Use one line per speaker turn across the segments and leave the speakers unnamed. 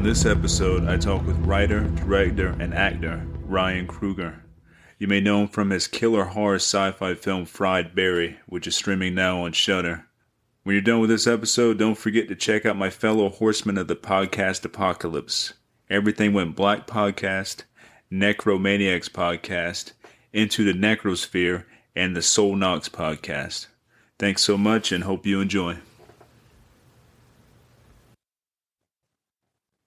this episode, I talk with writer, director, and actor Ryan Kruger. You may know him from his killer horror sci-fi film Fried Berry, which is streaming now on Shudder. When you're done with this episode, don't forget to check out my fellow horsemen of the podcast apocalypse. Everything Went Black podcast, Necromaniacs podcast, Into the Necrosphere, and the Soul Knocks podcast. Thanks so much and hope you enjoy.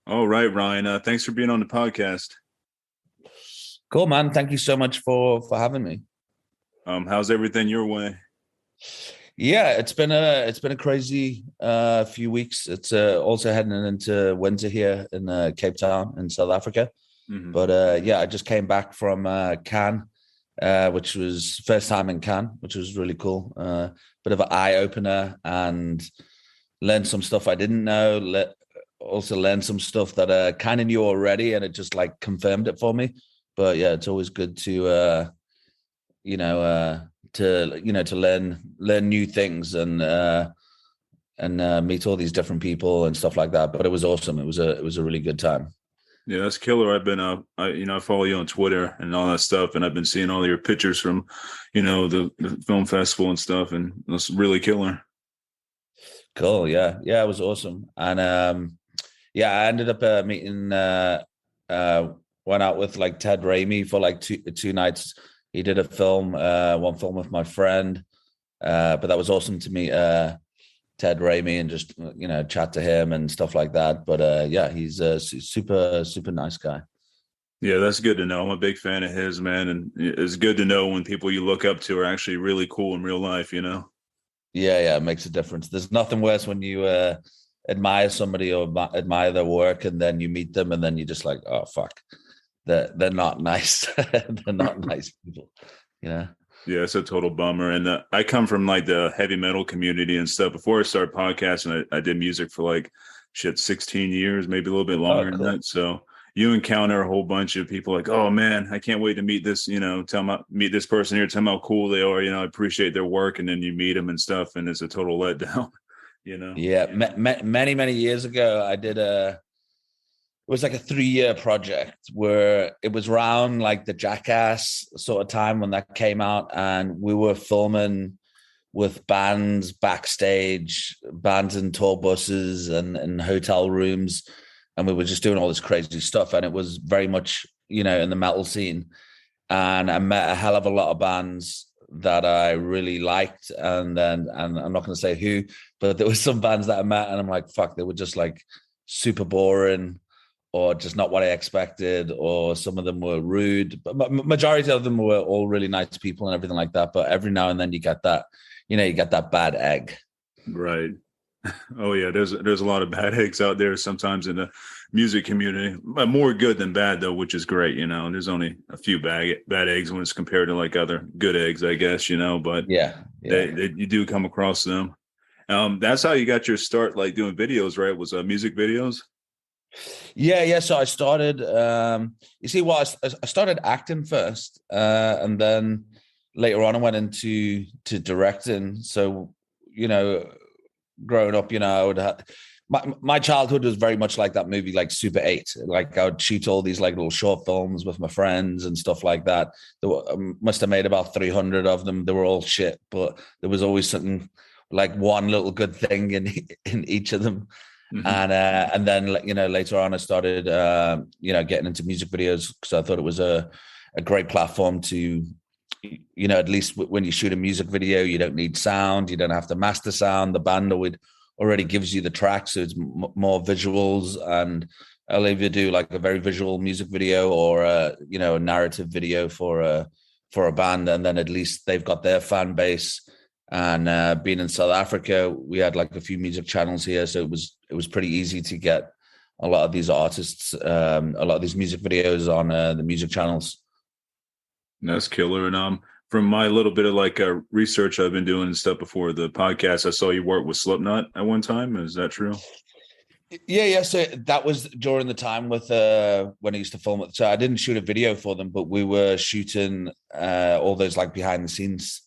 All right, Ryan. Thanks for being on the podcast.
Cool, man. Thank you so much for having me.
How's everything your way?
Yeah, it's been a crazy few weeks. It's also heading into winter here in Cape Town in South Africa. Mm-hmm. But yeah, I just came back from Cannes, which was first time in Cannes, which was really cool. Bit of an eye opener and learned some stuff I didn't know. Also learned some stuff that I kind of knew already, and it just like confirmed it for me. But yeah, it's always good to to learn new things and meet all these different people and stuff like that. But it was awesome. It was a really good time.
Yeah, that's killer. I've been I follow you on Twitter and all that stuff, and I've been seeing all your pictures from the film festival and stuff, and it's really killer.
Cool. Yeah, it was awesome. And I ended up meeting went out with like Ted Raimi for like two nights. He did a film, one film with my friend, but that was awesome to meet Ted Raimi and just chat to him and stuff like that. But yeah, he's a super nice guy.
Yeah, that's good to know. I'm a big fan of his, man, and it's good to know when people you look up to are actually really cool in real life.
Yeah, it makes a difference. There's nothing worse when you admire somebody or admire their work, and then you meet them, and then you're just like, oh fuck. They're not nice. They're not nice people, Yeah,
it's a total bummer. And I come from like the heavy metal community and stuff. Before I started podcasting, I did music for 16 years, maybe a little bit longer than that. So you encounter a whole bunch of people like, oh man, I can't wait to meet this, meet this person here, tell them how cool they are. I appreciate their work. And then you meet them and stuff, and it's a total letdown,
Yeah. Many years ago, I did it was like a 3-year project where it was around like the Jackass sort of time when that came out. And we were filming with bands backstage, bands in tour buses and hotel rooms. And we were just doing all this crazy stuff. And it was very much, in the metal scene. And I met a hell of a lot of bands that I really liked. And I'm not going to say who, but there were some bands that I met and I'm like, fuck, they were just like super boring, or just not what I expected, or some of them were rude, but majority of them were all really nice people and everything like that. But every now and then you get that, you get that bad egg.
Right. Oh yeah. There's a lot of bad eggs out there sometimes in the music community, but more good than bad though, which is great. There's only a few bad eggs when it's compared to like other good eggs, I guess, but
yeah.
They you do come across them. That's how you got your start, like doing videos, right? Was music videos?
Yeah. So I started, I started acting first, and then later on I went into directing. So, growing up, I would have, my childhood was very much like that movie, like Super 8. Like I would shoot all these like little short films with my friends and stuff like that. Must have made about 300 of them. They were all shit, but there was always something, like one little good thing in each of them. Mm-hmm. And then later on I started getting into music videos because I thought it was a great platform to at least when you shoot a music video, you don't need sound, you don't have to master sound. The band already gives you the track, so it's more visuals. And I'll either do like a very visual music video or a narrative video for a band, and then at least they've got their fan base. And being in South Africa, we had like a few music channels here, so it was pretty easy to get a lot of these artists, a lot of these music videos on the music channels.
That's killer. And from my little bit of research I've been doing and stuff before the podcast, I saw you work with Slipknot at one time. Is that true?
Yeah. So that was during the time with when I used to film it. So I didn't shoot a video for them, but we were shooting all those like behind the scenes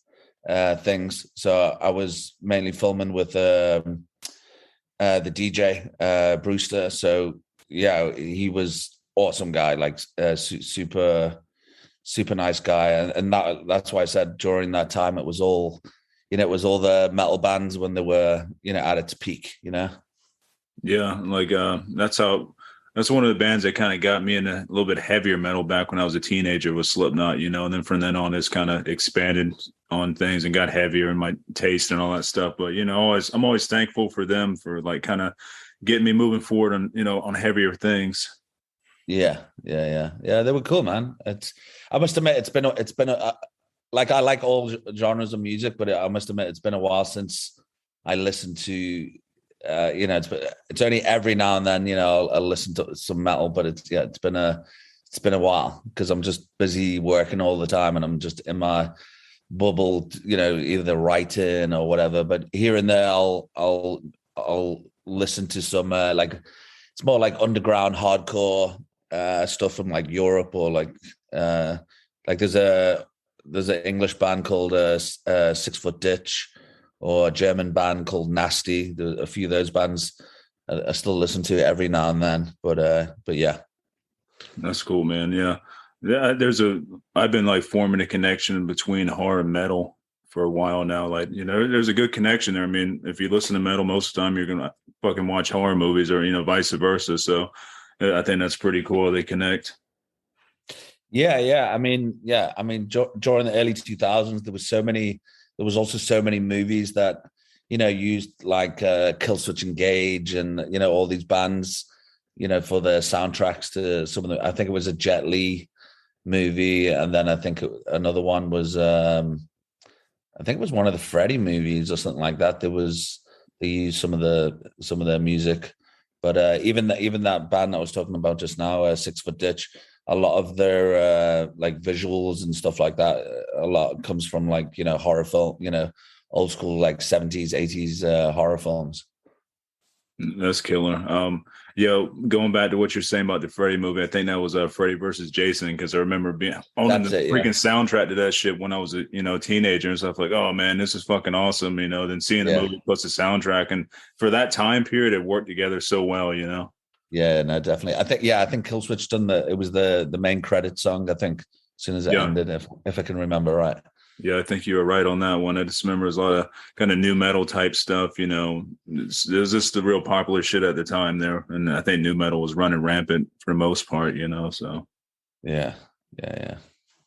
things. So I was mainly filming with the DJ Brewster. So yeah, he was awesome guy, like super super nice guy, and that's why I said during that time it was all, it was all the metal bands when they were, at its peak,
Yeah, like that's one of the bands that kind of got me in a little bit heavier metal back when I was a teenager was Slipknot, and then from then on it's kind of expanded on things and got heavier in my taste and all that stuff. But I'm always thankful for them for like kind of getting me moving forward on on heavier things.
Yeah. They were cool, man. I must admit, like, I like all genres of music, but I must admit it's been a while since I listened to. It's only every now and then, I'll listen to some metal, but it's been a while because I'm just busy working all the time and I'm just in my bubble, either writing or whatever. But here and there, I'll listen to some like, it's more like underground hardcore stuff from like Europe, or like there's an English band called 6 Foot Ditch, or a German band called Nasty. There's a few of those bands I still listen to every now and then. But yeah.
That's cool, man. Yeah. Yeah, I've been like forming a connection between horror and metal for a while now. Like, there's a good connection there. I mean, if you listen to metal most of the time, you're gonna fucking watch horror movies, or vice versa. So I think that's pretty cool. They connect.
Yeah. I mean, during the early 2000s, there was also so many movies that, used like Killswitch Engage and, all these bands, for the soundtracks to some of them. I think it was a Jet Li movie. And then I think another one was, I think it was one of the Freddy movies or something like that. They used some of their music, but even that band I was talking about just now, 6 Foot Ditch, a lot of their like visuals and stuff like that, a lot comes from like horror film, old school like 70s 80s horror films.
That's killer. Going back to what you're saying about the Freddy movie, I think that was Freddy versus Jason, because I remember being owning the freaking soundtrack to that shit when I was a teenager and stuff. Like, oh man, this is fucking awesome. Then seeing the movie plus the soundtrack, and for that time period, it worked together so well.
Yeah, no, definitely. I think Killswitch it was the main credit song, I think, as soon as it ended, if I can remember right.
Yeah, I think you were right on that one. I just remember there's a lot of kind of new metal type stuff. It was just the real popular shit at the time there, and I think new metal was running rampant for the most part. So
yeah.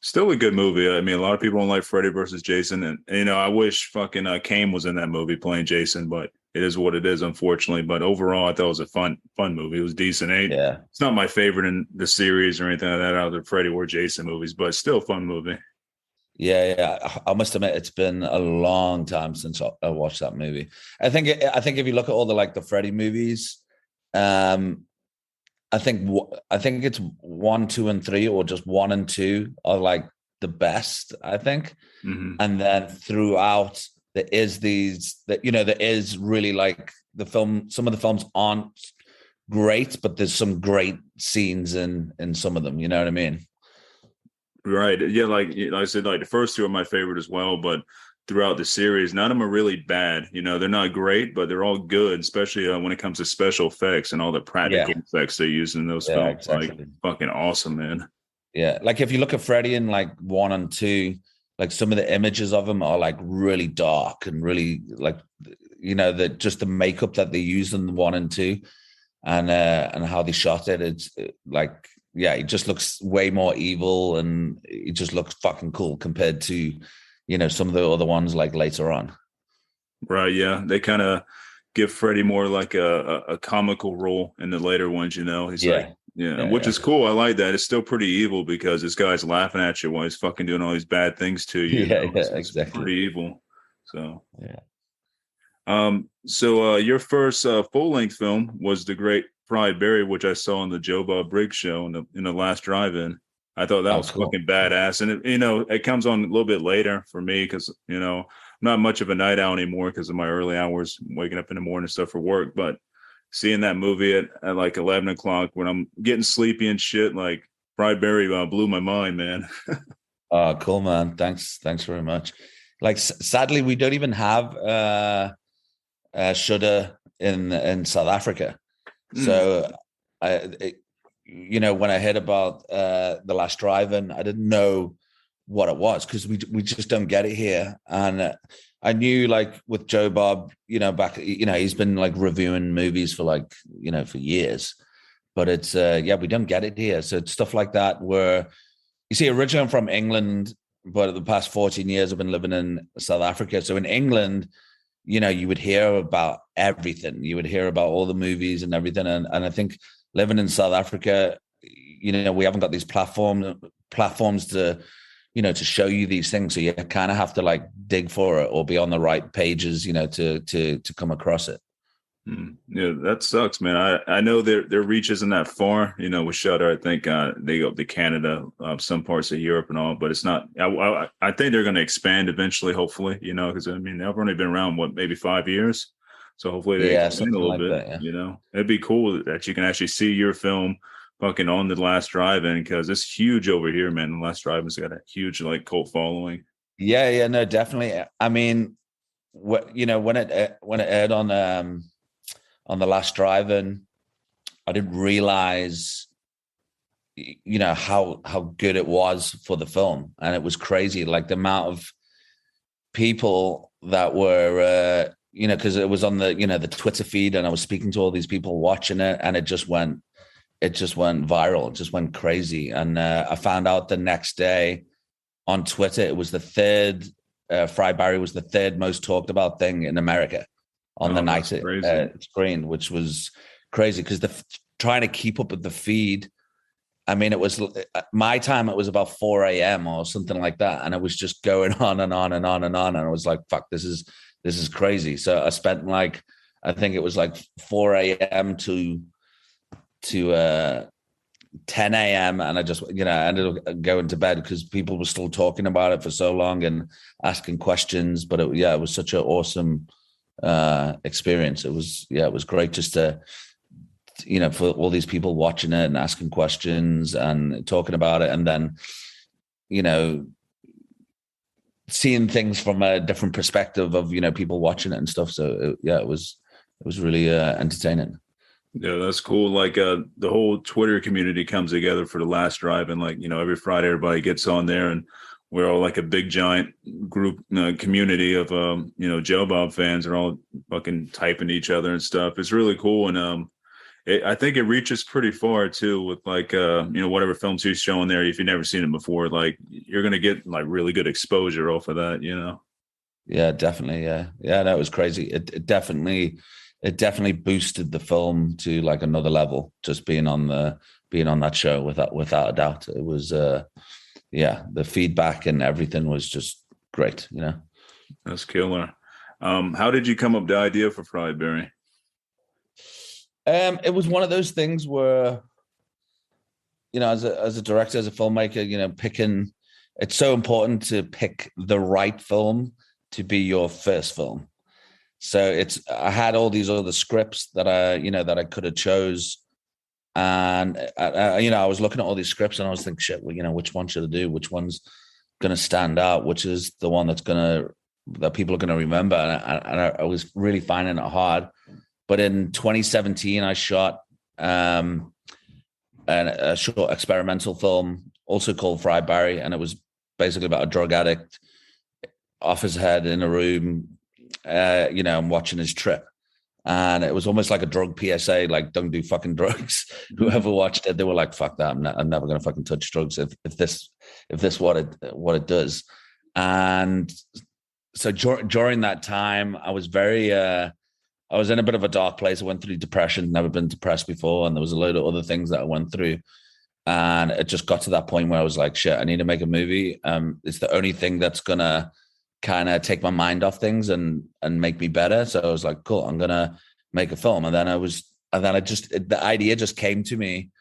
Still a good movie. I mean, a lot of people don't like Freddy versus Jason, and I wish fucking Kane was in that movie playing Jason, but it is what it is, unfortunately. But overall, I thought it was a fun movie. It was decent. It's not my favorite in the series or anything like that out of the Freddy or Jason movies, but still a fun movie.
Yeah. I must admit, it's been a long time since I watched that movie. I think if you look at all the Freddy movies, I think it's 1, 2, and 3, or just 1 and 2 are like the best, I think.
Mm-hmm.
And then throughout there is there is really like the film. Some of the films aren't great, but there's some great scenes in some of them. You know what I mean?
Right. Yeah. Like I said, like the first 2 are my favorite as well, but throughout the series, none of them are really bad. They're not great, but they're all good, especially when it comes to special effects and all the practical effects they use in those films.
Exactly.
Like fucking awesome, man.
Yeah. Like if you look at Freddy in like 1 and 2, like some of the images of him are like really dark and really like, just the makeup that they used in 1 and 2 and how they shot it. It's like, he just looks way more evil, and he just looks fucking cool compared to, some of the other ones like later on.
Right. Yeah. They kind of give Freddy more like a comical role in the later ones. He's which is cool. I like that. It's still pretty evil because this guy's laughing at you while he's fucking doing all these bad things to you. It's
exactly.
Pretty evil. So
yeah.
So your first full-length film was The Great Fried Berry, which I saw on the Joe Bob Briggs show in the last drive-in. I thought that was cool. Fucking badass, and it comes on a little bit later for me because I'm not much of a night owl anymore because of my early hours, waking up in the morning and stuff for work. But seeing that movie at like 11 o'clock when I'm getting sleepy and shit, like Fried Berry blew my mind, man.
Oh, cool, man. Thanks very much. Like, sadly, we don't even have shudder in South Africa. So I, when I heard about The Last Drive-In, I didn't know what it was because we just don't get it here. And I knew, like, with Joe Bob, back, he's been like reviewing movies for like, for years, but it's we don't get it here. So it's stuff like that where, you see, originally I'm from England, but the past 14 years I've been living in South Africa. So in England, you would hear about everything. You would hear about all the movies and everything. And I think living in South Africa, we haven't got these platforms to, to show you these things. So you kind of have to like dig for it or be on the right pages, to come across it.
Yeah, that sucks, man. I know their reach isn't that far, with Shudder. I think they go up to Canada, some parts of Europe and all, but it's not. I think they're going to expand eventually, hopefully, because I mean they've only been around maybe 5 years, so hopefully they expand a little bit. That, yeah. It'd be cool that you can actually see your film fucking on The Last Drive-In, because it's huge over here, man. The Last Drive-In's got a huge like cult following.
Yeah, no, definitely. I mean, when it aired on The Last Drive-In, I didn't realize, how good it was for the film. And it was crazy, like the amount of people that were, because it was on the, the Twitter feed, and I was speaking to all these people watching it, and it just went viral. It just went crazy. And I found out the next day on Twitter, it was the third, Fried Barry was the third most talked about thing in America on the night it screened, which was crazy because trying to keep up with the feed. I mean, it was my time. It was about 4 a.m. or something like that, and it was just going on and on and on and on. And I was like, "Fuck, this is crazy." So I spent like, I think it was like 4 a.m. to 10 a.m. and I just, I ended up going to bed because people were still talking about it for so long and asking questions. But it was such an awesome experience. It was great just to, for all these people watching it and asking questions and talking about it, and then seeing things from a different perspective of people watching it and stuff. So it was really entertaining.
Yeah, that's cool. Like the whole Twitter community comes together for The Last Drive-In. Like, every Friday everybody gets on there, and we're all like a big giant group community of Joe Bob fans are all fucking typing to each other and stuff. It's really cool. And I think it reaches pretty far too with like whatever films he's showing there. If you've never seen it before, like you're gonna get like really good exposure off of that,
Yeah, definitely. Yeah, that was crazy. It definitely boosted the film to like another level, just being on that show without a doubt. It was the feedback and everything was just great,
That's killer. How did you come up with the idea for Fried Barry?
It was one of those things where, as a director, as a filmmaker, picking, it's so important to pick the right film to be your first film. So I had all these other scripts that I could have chose. And, I was looking at all these scripts and I was thinking, shit, well, which one should I do? Which one's going to stand out? Which is the one that people are going to remember? And I was really finding it hard. But in 2017, I shot a short experimental film also called Fried Barry. And it was basically about a drug addict off his head in a room, and watching his trip. And it was almost like a drug PSA, like, don't do fucking drugs. Whoever watched it, they were like, fuck that. I'm never going to fucking touch drugs if this what it does. And so during that time, I was I was in a bit of a dark place. I went through depression, never been depressed before. And there was a load of other things that I went through. And it just got to that point where I was like, shit, I need to make a movie. It's the only thing that's going to kind of take my mind off things and make me better. So I was like, cool, I'm going to make a film. And then the idea just came to me.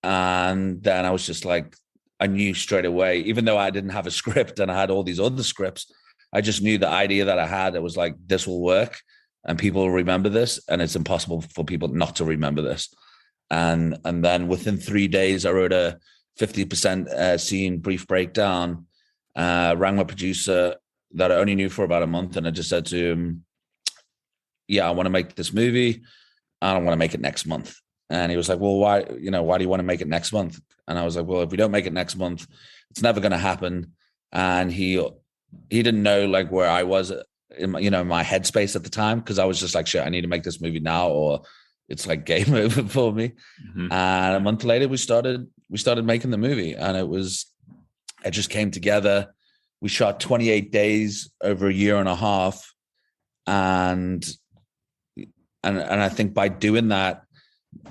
And then I was just like, I knew straight away, even though I didn't have a script and I had all these other scripts, I just knew the idea that I had, it was like, this will work and people will remember this. And it's impossible for people not to remember this. And then within 3 days, I wrote a 50% scene brief breakdown, rang my producer that I only knew for about a month. And I just said to him, yeah, I want to make this movie. I don't want to make it next month. And he was like, well, why do you want to make it next month? And I was like, well, if we don't make it next month, it's never going to happen. And he didn't know like where I was in my headspace at the time, because I was just like, shit, I need to make this movie now, or it's like game over for me.
Mm-hmm.
And a month later, we started making the movie, and it just came together. We shot 28 days over a year and a half, and I think by doing that,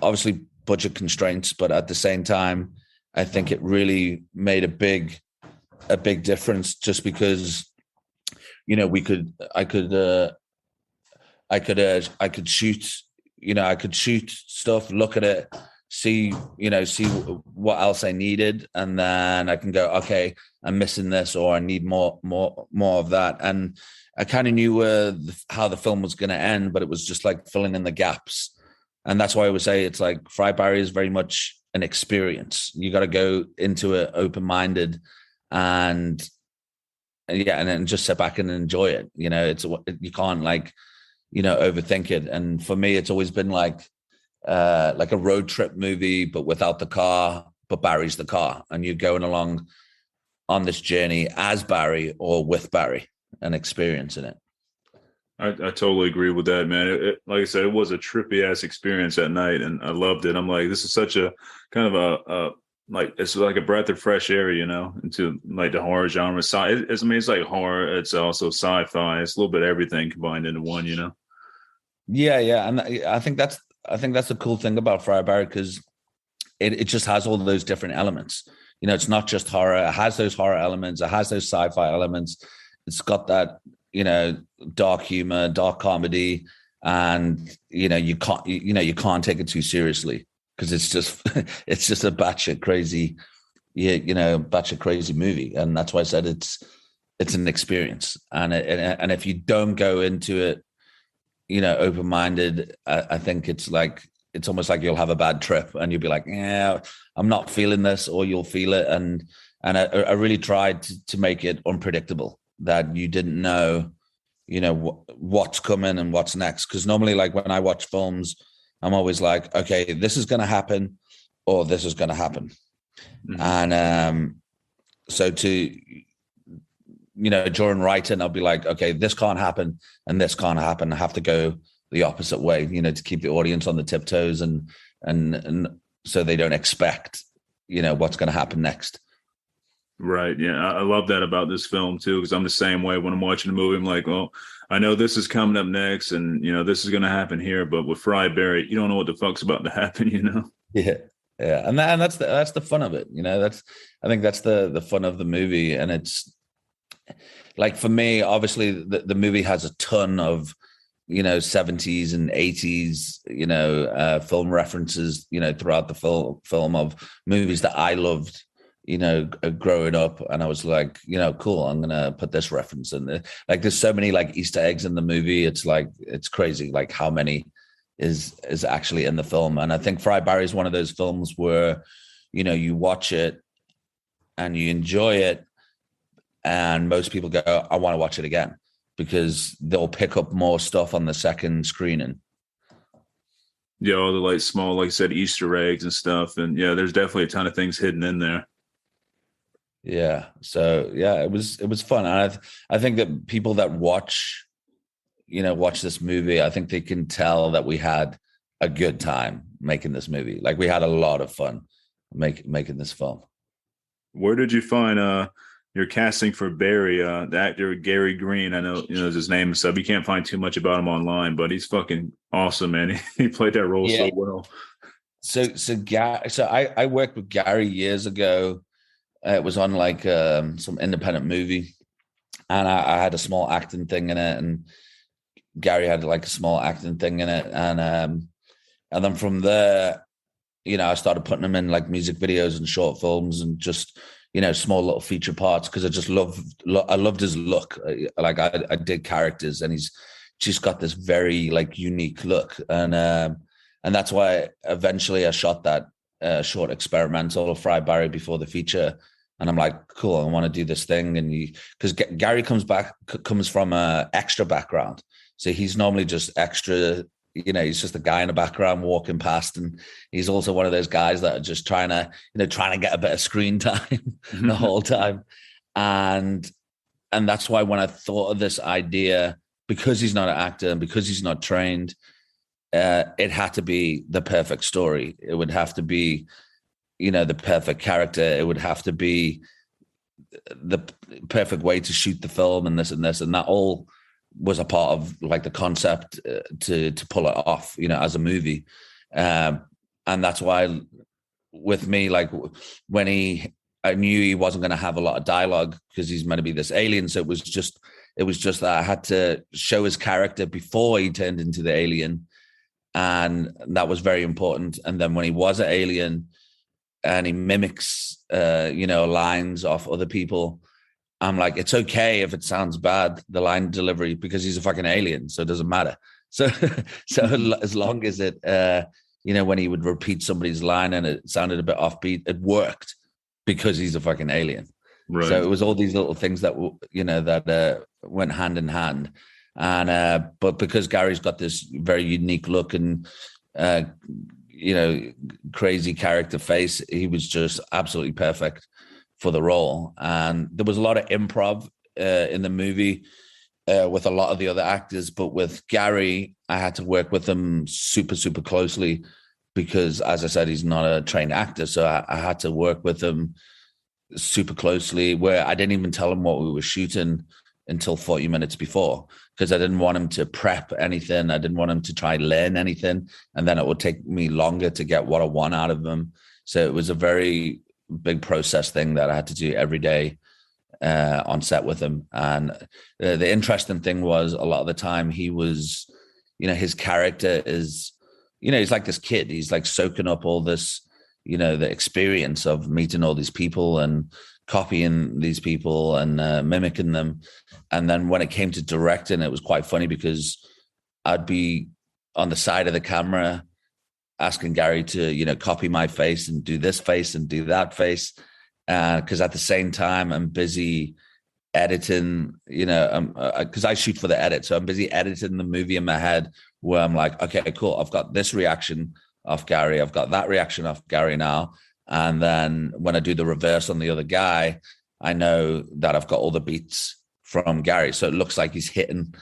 obviously budget constraints, but at the same time, I think it really made a big difference, just because, I could shoot, I could shoot stuff, look at it, see what else I needed, and then I can go, okay, I'm missing this, or I need more of that. And I kind of knew how the film was going to end, but it was just like filling in the gaps. And that's why I would say it's like Fried Barry is very much an experience. You got to go into it open-minded, and then just sit back and enjoy it. You can't overthink it. And for me, it's always been like a road trip movie, but without the car, but Barry's the car, and you're going along on this journey as Barry or with Barry and experiencing it.
I totally agree with that, man. Like I said, it was a trippy ass experience that night, and I loved it. I'm like, this is such a kind of it's like a breath of fresh air, into like the horror genre. It's like horror. It's also sci-fi. It's a little bit of everything combined into one,
Yeah, and I think that's the cool thing about Fried Barry, because it just has all those different elements. It's not just horror. It has those horror elements. It has those sci-fi elements. It's got that, dark humor, dark comedy, and you can't take it too seriously, because it's just a batshit crazy, batshit crazy movie. And that's why I said it's an experience. And if you don't go into it, open-minded, I think it's almost like you'll have a bad trip, and you'll be like, yeah, I'm not feeling this, or you'll feel it. And I really tried to make it unpredictable, that you didn't know, what's coming and what's next. Because normally, like when I watch films, I'm always like, okay, this is going to happen, or this is going to happen. Mm-hmm. And so during writing, I'll be like, okay, this can't happen and this can't happen. I have to go the opposite way, to keep the audience on the tiptoes, and so they don't expect, what's going to happen next.
Right. Yeah. I love that about this film too, because I'm the same way. When I'm watching a movie, I'm like, oh, I know this is coming up next, and this is going to happen here. But with Fried Barry, you don't know what the fuck's about to happen.
Yeah. And that's the fun of it. I think that's the fun of the movie. And it's like, for me, obviously the movie has a ton of 70s and 80s film references throughout the film of movies that I loved growing up. And I was like, cool, I'm gonna put this reference in there. Like, there's so many like Easter eggs in the movie. It's like, it's crazy like how many is actually in the film. And I think Fried Barry is one of those films where you watch it and you enjoy it, and most people go, I want to watch it again, because they'll pick up more stuff on the second screening.
Yeah, all the like small, like I said, Easter eggs and stuff. And yeah, there's definitely a ton of things hidden in there.
Yeah. So yeah, it was fun. And I think that people that watch this movie, I think they can tell that we had a good time making this movie. Like, we had a lot of fun making this film.
Where did you find your casting for Barry, the actor Gary Green? I know is his name and stuff. You can't find too much about him online, but he's fucking awesome, man. He played that role so well.
So I worked with Gary years ago. It was on like some independent movie, and I had a small acting thing in it, and Gary had like a small acting thing in it, and then from there, I started putting him in like music videos and short films, and just small little feature parts, because I loved his look. Like, I did characters, and he's just got this very like unique look, and that's why eventually I shot that short experimental Fried Barry before the feature. And I'm like, cool, I want to do this thing. And because Gary comes from a extra background, so he's normally just extra he's just a guy in the background walking past, and he's also one of those guys that are just trying to get a bit of screen time the whole time. And that's why when I thought of this idea, because he's not an actor and because he's not trained, it had to be the perfect story. It would have to be, the perfect character. It would have to be the perfect way to shoot the film, and this and this, and that all was a part of like the concept to pull it off, as a movie. And that's why with me, like when I knew he wasn't going to have a lot of dialogue because he's meant to be this alien. So it was just that I had to show his character before he turned into the alien. And that was very important. And then when he was an alien and he mimics, lines off other people, I'm like, it's okay if it sounds bad, the line delivery, because he's a fucking alien. So it doesn't matter. So as long as it, when he would repeat somebody's line and it sounded a bit offbeat, it worked because he's a fucking alien. Right. So it was all these little things that, that went hand in hand. And, but because Gary's got this very unique look and, crazy character face, he was just absolutely perfect for the role. And there was a lot of improv in the movie with a lot of the other actors, but with Gary, I had to work with him super, super closely because, as I said, he's not a trained actor. So I had to work with him super closely, where I didn't even tell him what we were shooting until 40 minutes before, because I didn't want him to prep anything. I didn't want him to try learn anything. And then it would take me longer to get what I want out of him. So it was a very big process thing that I had to do every day on set with him. And the interesting thing was, a lot of the time he was, his character is, he's like this kid. He's like soaking up all this, the experience of meeting all these people and copying these people and mimicking them. And then when it came to directing, it was quite funny because I'd be on the side of the camera asking Gary to, copy my face and do this face and do that face. Because at the same time, I'm busy editing, because I shoot for the edit. So I'm busy editing the movie in my head where I'm like, okay, cool. I've got this reaction off Gary. I've got that reaction off Gary now. And then when I do the reverse on the other guy, I know that I've got all the beats from Gary. So it looks like he's hitting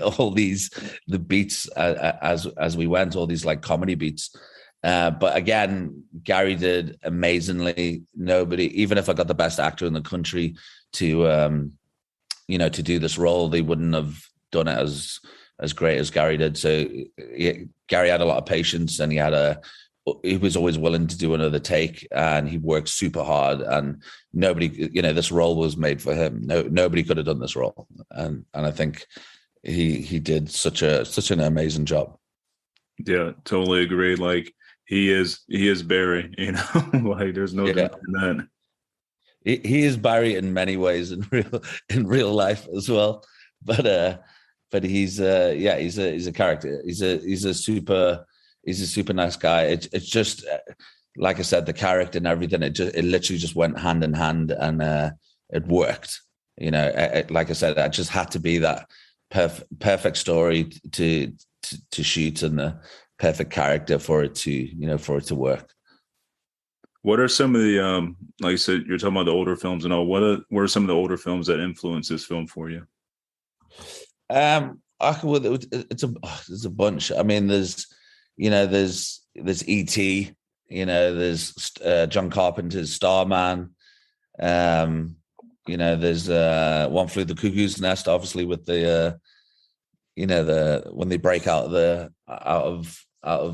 all the beats as we went, all these like comedy beats. But again, Gary did amazingly. Nobody, even if I got the best actor in the country to do this role, they wouldn't have done it as great as Gary did. So Gary had a lot of patience, and he was always willing to do another take, and he worked super hard, and nobody, this role was made for him. Nobody could have done this role. And I think he did such an amazing job.
Yeah, totally agree. Like he is Barry, like there's no doubt in that.
He is Barry in many ways in real life as well. But he's a character. He's a super nice guy. It's just like I said, the character and everything. It literally just went hand in hand, and it worked. Like I said, I just had to be that perfect story to shoot, and the perfect character for it to work.
What are some of the like you said, you're talking about the older films and all. What are some of the older films that influenced this film for you?
There's a bunch. I mean, there's E.T., there's John Carpenter's Starman. There's One Flew the Cuckoo's Nest, obviously, with the when they break out of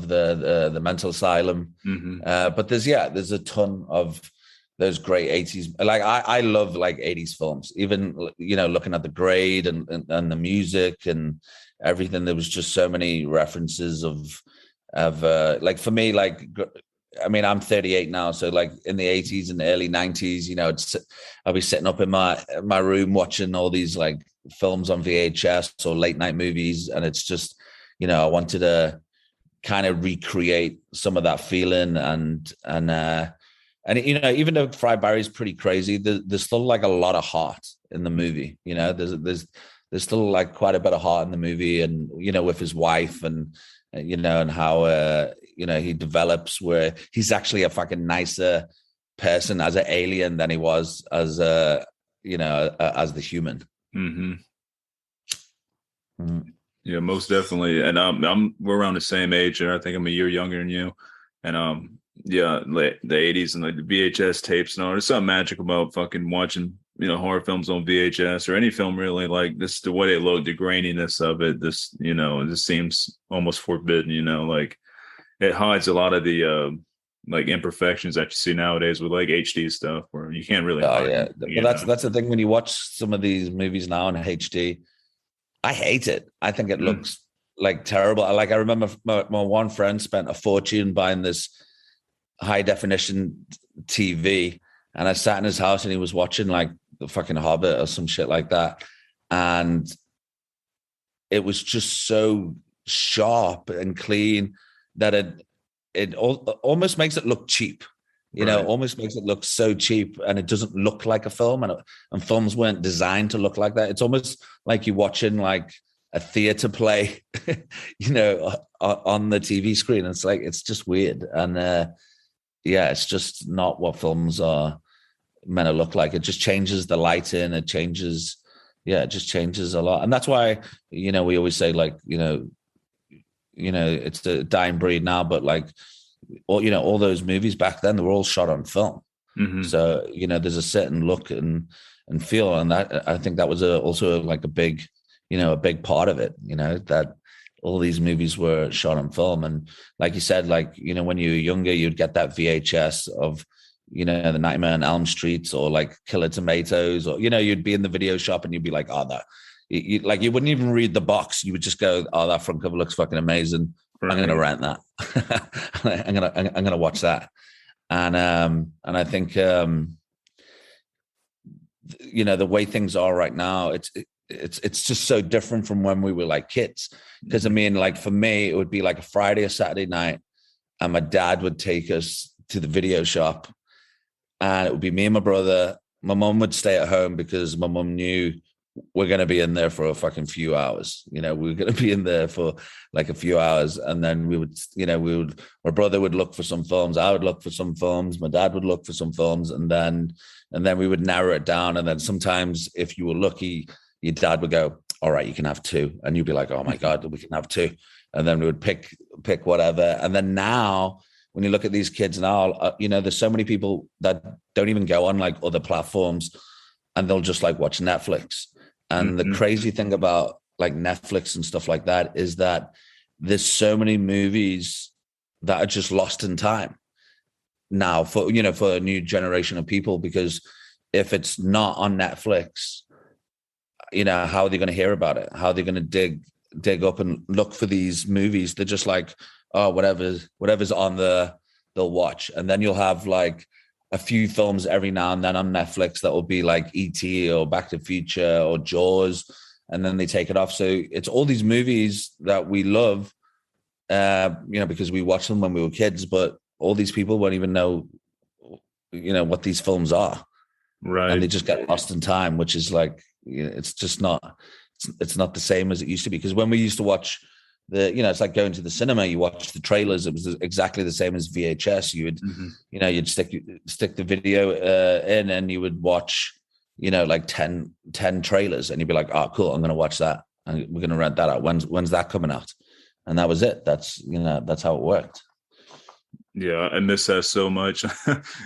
the mental asylum. Mm-hmm. But there's a ton of those great 80s. Like I love like 80s films, even, looking at the grade and the music and everything. There was just so many references of like, for me, like, I mean, I'm 38 now. So like in the 80s and the early 90s, I'll be sitting up in my room watching all these like films on VHS or late night movies. And it's just, I wanted to kind of recreate some of that feeling and even though Fried Barry's pretty crazy, there's still like a lot of heart in the movie. There's there's still like quite a bit of heart in the movie, and with his wife, and and how he develops where he's actually a fucking nicer person as an alien than he was as as the human.
Mm-hmm. Yeah, most definitely. And we're around the same age, and I think I'm a year younger than you. And yeah, like the '80s and like the VHS tapes and all. There's something magical about fucking watching horror films on VHS or any film really. Like this, the way they look, the graininess of it. This this seems almost forbidden. Like it hides a lot of the like imperfections that you see nowadays with like HD stuff, where you can't really hide.
Yeah, but that's the thing when you watch some of these movies now in HD. I hate it. I think it looks like terrible. I remember my one friend spent a fortune buying this high definition TV, and I sat in his house and he was watching like the fucking Hobbit or some shit like that, and it was just so sharp and clean that it almost makes it look cheap. Almost makes it look so cheap, and it doesn't look like a film, and films weren't designed to look like that. It's almost like you're watching like a theater play, on the TV screen. It's like, it's just weird. And it's just not what films are meant to look like. It just changes the lighting. It changes, it just changes a lot. And that's why, we always say like, it's the dying breed now, but like, all those movies back then, they were all shot on film.
Mm-hmm.
So, there's a certain look and feel. And that, I think that was also like a big part of it, that all these movies were shot on film. And like you said, like, when you were younger, you'd get that VHS of, the Nightmare on Elm Street or like Killer Tomatoes, or, you'd be in the video shop and you'd be like, oh, that, you wouldn't even read the box. You would just go, oh, that front cover looks fucking amazing. Right. I'm going to rent that. I'm going to watch that. And I think, the way things are right now, it's just so different from when we were like kids. Because I mean, like for me, it would be like a Friday or Saturday night, and my dad would take us to the video shop, and it would be me and my brother. My mom would stay at home because my mom knew we're going to be in there for a fucking few hours. We were going to be in there for like a few hours. And then my brother would look for some films. I would look for some films. My dad would look for some films. And then we would narrow it down. And then sometimes if you were lucky, your dad would go, all right, you can have two. And you'd be like, oh my God, we can have two. And then we would pick whatever. And then now, when you look at these kids now, there's so many people that don't even go on like other platforms, and they'll just like watch Netflix. And the crazy thing about like Netflix and stuff like that is that there's so many movies that are just lost in time now for a new generation of people, because if it's not on Netflix, how are they going to hear about it? How are they going to dig up and look for these movies? They're just like, oh, whatever's on there, they'll watch. And then you'll have like a few films every now and then on Netflix that will be like E.T. or Back to the Future or Jaws, and then they take it off. So it's all these movies that we love, because we watched them when we were kids, but all these people won't even know, what these films are.
Right.
And they just get lost in time, which is like, it's just not, it's not the same as it used to be. Because when we used to watch it's like going to the cinema, you watch the trailers. It was exactly the same as VHS. You would, you'd stick the video in, and you would watch, like 10 trailers, and you'd be like, oh, cool, I'm going to watch that. And we're going to rent that out. When's that coming out? And that was it. That's how it worked.
Yeah, I miss that so much.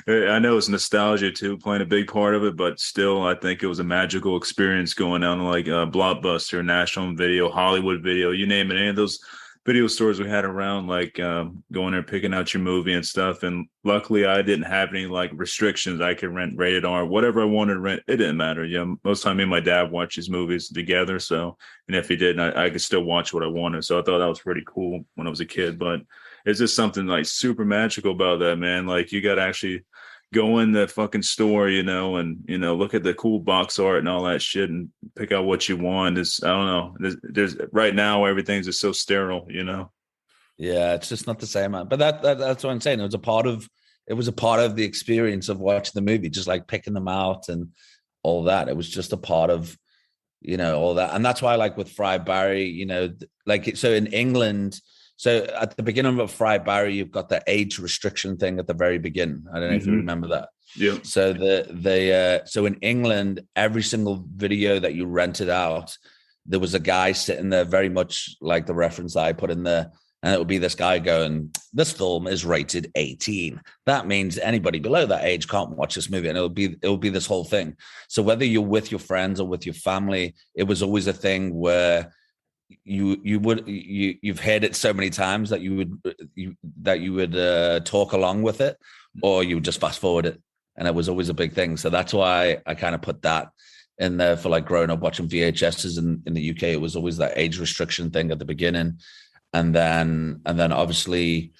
I know it's nostalgia too, playing a big part of it, but still, I think it was a magical experience going down to like Blockbuster, National Video, Hollywood Video, you name it. Any of those video stores we had around, like going there, picking out your movie and stuff. And luckily, I didn't have any like restrictions. I could rent rated R, whatever I wanted to rent. It didn't matter. Yeah, most of the time, me and my dad watch these movies together. So, and if he didn't, I could still watch what I wanted. So I thought that was pretty cool when I was a kid. But it's just something like super magical about that, man. Like you got to actually go in the fucking store, and look at the cool box art and all that shit and pick out what you want. It's, I don't know. There's right now everything's just so sterile,
Yeah, it's just not the same, man. But that's what I'm saying. It was a part of the experience of watching the movie, just like picking them out and all that. It was just a part of all that. And that's why, like with Fried Barry, so in England, so at the beginning of Fried Barry, you've got the age restriction thing at the very beginning. I don't know if you remember that.
Yeah.
So so in England, every single video that you rented out, there was a guy sitting there, very much like the reference I put in there. And it would be this guy going, this film is rated 18. That means anybody below that age can't watch this movie. And it'll be this whole thing. So whether you're with your friends or with your family, it was always a thing where you've heard it so many times that you would talk along with it, or you would just fast forward it. And it was always a big thing. So that's why I kind of put that in there for like growing up watching VHSs in the UK. It was always that age restriction thing at the beginning. And then obviously,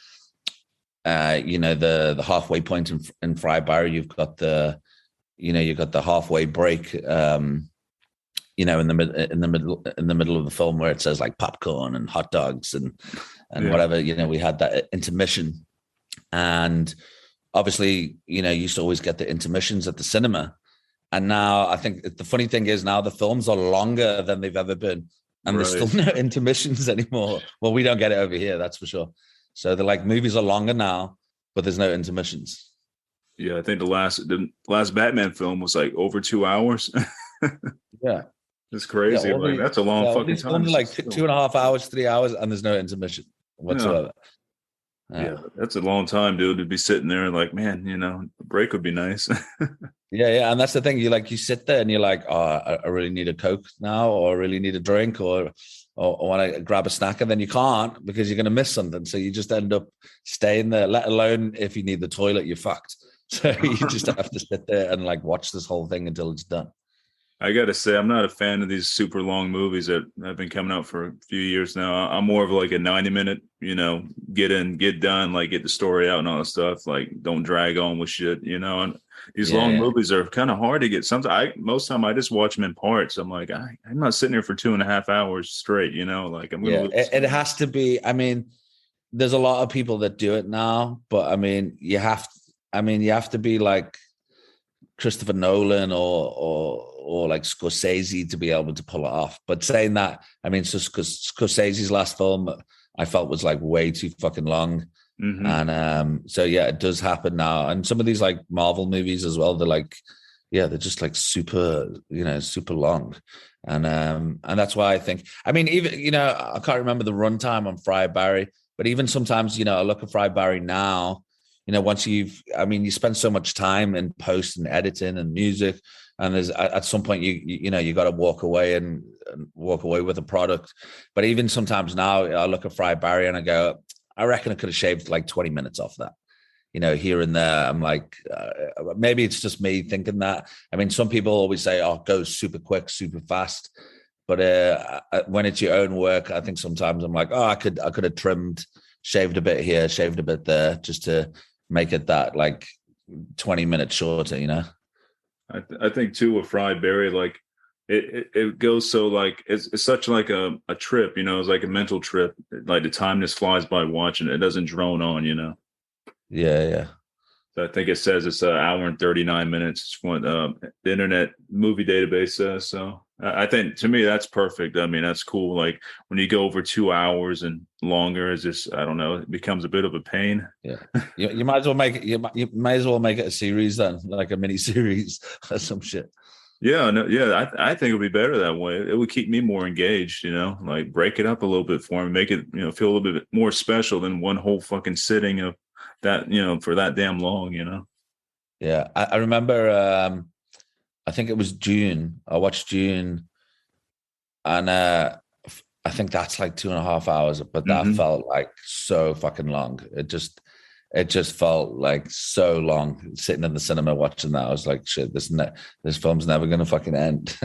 the halfway point in Fried Barry, you've got the halfway break, in the middle of the film where it says like popcorn and hot dogs and whatever. We had that intermission, and obviously, you used to always get the intermissions at the cinema. And now I think the funny thing is now the films are longer than they've ever been. And there's still no intermissions anymore. Well, we don't get it over here, that's for sure. So they're like, movies are longer now, but there's no intermissions.
Yeah, I think the last Batman film was like over 2 hours.
Yeah.
It's crazy.
Yeah,
that's a long fucking time.
Like 2.5 hours, 3 hours, and there's no intermission whatsoever.
Yeah, that's a long time, dude, to be sitting there like, man, a break would be nice.
Yeah. And that's the thing. You sit there and you're like, oh, I really need a Coke now, or I really need a drink, or want to grab a snack, and then you can't because you're going to miss something. So you just end up staying there, let alone if you need the toilet, you're fucked. So you just have to sit there and like watch this whole thing until it's done.
I got to say, I'm not a fan of these super long movies that have been coming out for a few years now. I'm more of like a 90-minute, get in, get done, like get the story out and all that stuff. Like don't drag on with shit, And these long movies are kind of hard to get. Most time I just watch them in parts. I'm like, I'm not sitting there for 2.5 hours straight, like I'm going to.
It has to be. I mean, there's a lot of people that do it now, but I mean, you have to be like Christopher Nolan or like Scorsese to be able to pull it off. But saying that, I mean, so Scorsese's last film I felt was like way too fucking long. Mm-hmm. And so yeah, it does happen now. And some of these like Marvel movies as well, they're like, they're just like super, super long. And that's why I think, I mean, even, I can't remember the runtime on Fried Barry, but even sometimes, I look at Fried Barry now, once you spend so much time in post and editing and music, and there's at some point you got to walk away and walk away with a product. But even sometimes now I look at Fried Barry and I go, I reckon I could have shaved like 20 minutes off that, here and there. I'm like, maybe it's just me thinking that. I mean, some people always say, oh, go super quick, super fast. But when it's your own work, I think sometimes I'm like, oh, I could have shaved a bit here, shaved a bit there, just to make it that like 20 minutes shorter,
I think too with Fried Barry, like it goes so like it's such like a trip, it's like a mental trip. Like the time just flies by watching it. It doesn't drone on,
Yeah.
So I think it says it's an hour and 39 minutes. It's what the Internet Movie Database says. So I think to me that's perfect. I mean, that's cool. Like when you go over 2 hours and longer, it's just, I don't know, it becomes a bit of a pain.
Yeah, you might as well make it. You might as well make it a series then, like a mini series or some shit.
Yeah, no, yeah, I think it would be better that way. It would keep me more engaged, like break it up a little bit for me, make it, feel a little bit more special than one whole fucking sitting of that, for that damn long,
Yeah, I remember. I think it was June. I watched June, and I think that's like 2.5 hours. But that felt like so fucking long. It just felt like so long sitting in the cinema watching that. I was like, shit, this film's never gonna fucking end.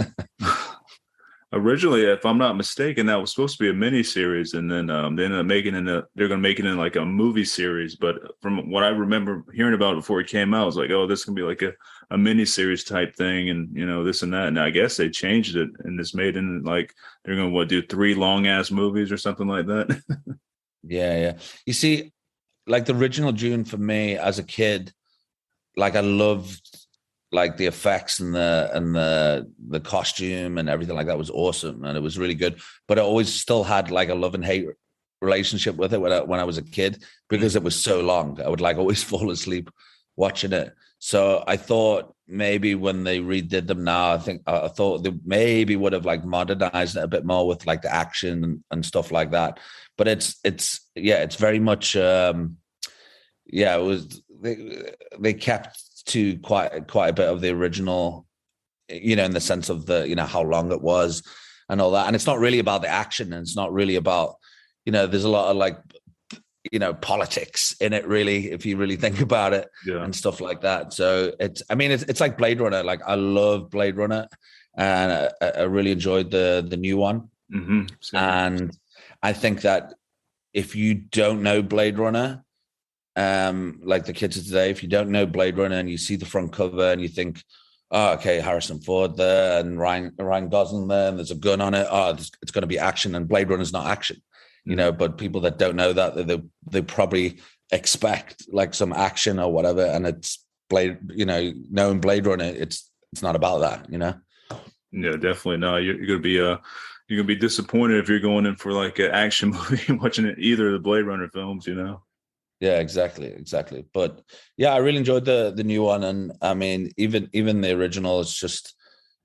Originally, if I'm not mistaken, that was supposed to be a mini series, and then they ended up they're going to make it in like a movie series. But from what I remember hearing about it before it came out, I was like, oh, this can be like a mini series type thing, and this and that. And I guess they changed it and it's made in like they're going to do 3 long ass movies or something like that.
Yeah. You see, like the original Dune for me as a kid, like I loved like the effects and the costume and everything like that was awesome, and it was really good. But I always still had like a love and hate relationship with it when I was a kid, because it was so long. I would like always fall asleep watching it. So I thought maybe when they redid them now, I thought they maybe would have like modernized it a bit more with like the action and stuff like that. But it's very much it was they kept to quite a bit of the original, in the sense of the how long it was and all that. And it's not really about the action, and it's not really about there's a lot of like politics in it, really, if you really think about it, and stuff like that. So it's like Blade Runner. Like I love Blade Runner, and I really enjoyed the new one. And I think that if you don't know Blade Runner, like the kids of today, if you don't know Blade Runner and you see the front cover and you think, oh, okay, Harrison Ford there and Ryan Gosling there, and there's a gun on it, it's going to be action, and Blade Runner's not action. But people that don't know that, they probably expect like some action or whatever, and it's knowing Blade Runner, it's not about that.
Yeah, definitely. No, you're gonna be disappointed if you're going in for like an action movie watching either of the Blade Runner films.
Yeah, exactly. But yeah, I really enjoyed the new one, and I mean, even the original, it's just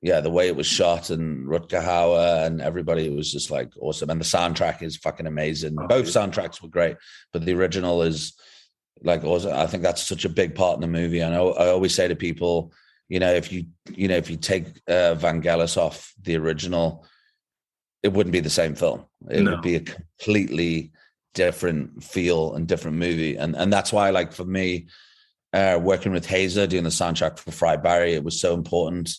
the way it was shot, and Rutger Hauer and everybody, it was just like awesome. And the soundtrack is fucking amazing. Both soundtracks were great, but the original is like awesome. I think that's such a big part in the movie. I know I always say to people, if you take Vangelis off the original, it wouldn't be the same film. It would be a completely different feel and different movie. And that's why, like, for me, working with Hazer, doing the soundtrack for Fried Barry, it was so important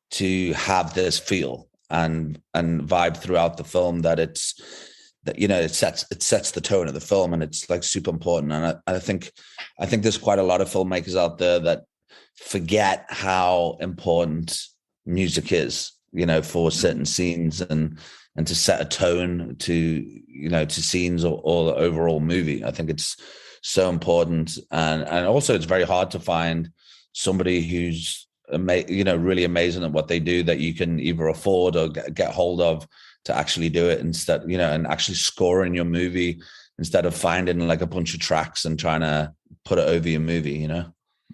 to have this feel and vibe throughout the film, that it sets the tone of the film, and it's like super important. And I think there's quite a lot of filmmakers out there that forget how important music is, for certain scenes and to set a tone to scenes or the overall movie. I think it's so important, and also it's very hard to find somebody who's really amazing at what they do, that you can either afford or get hold of to actually do it instead, and actually score in your movie instead of finding like a bunch of tracks and trying to put it over your movie.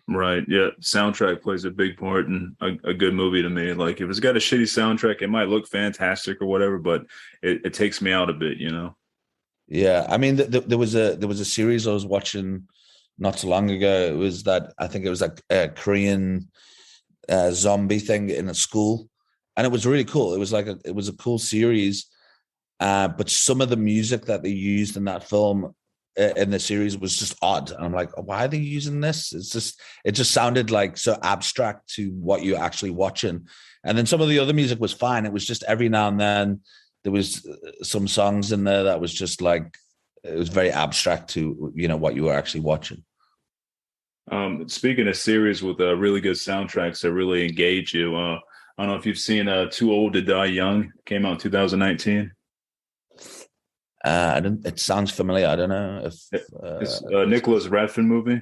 Right. Yeah. Soundtrack plays a big part in a good movie to me. Like if it's got a shitty soundtrack, it might look fantastic or whatever, but it takes me out a bit,
Yeah. I mean, there was a series I was watching not so long ago. It was I think it was like a Korean zombie thing in a school, and it was really cool. It was a cool series, but some of the music that they used in that film, in the series, was just odd. And I'm like, why are they using this? It just sounded like so abstract to what you're actually watching. And then some of the other music was fine. It was just every now and then there was some songs in there that was just like, it was very abstract to what you were actually watching.
Speaking of series with really good soundtracks that really engage you, I don't know if you've seen Too Old to Die Young. Came out in 2019.
It sounds familiar. I don't know if
it's a Nicholas Radfin movie.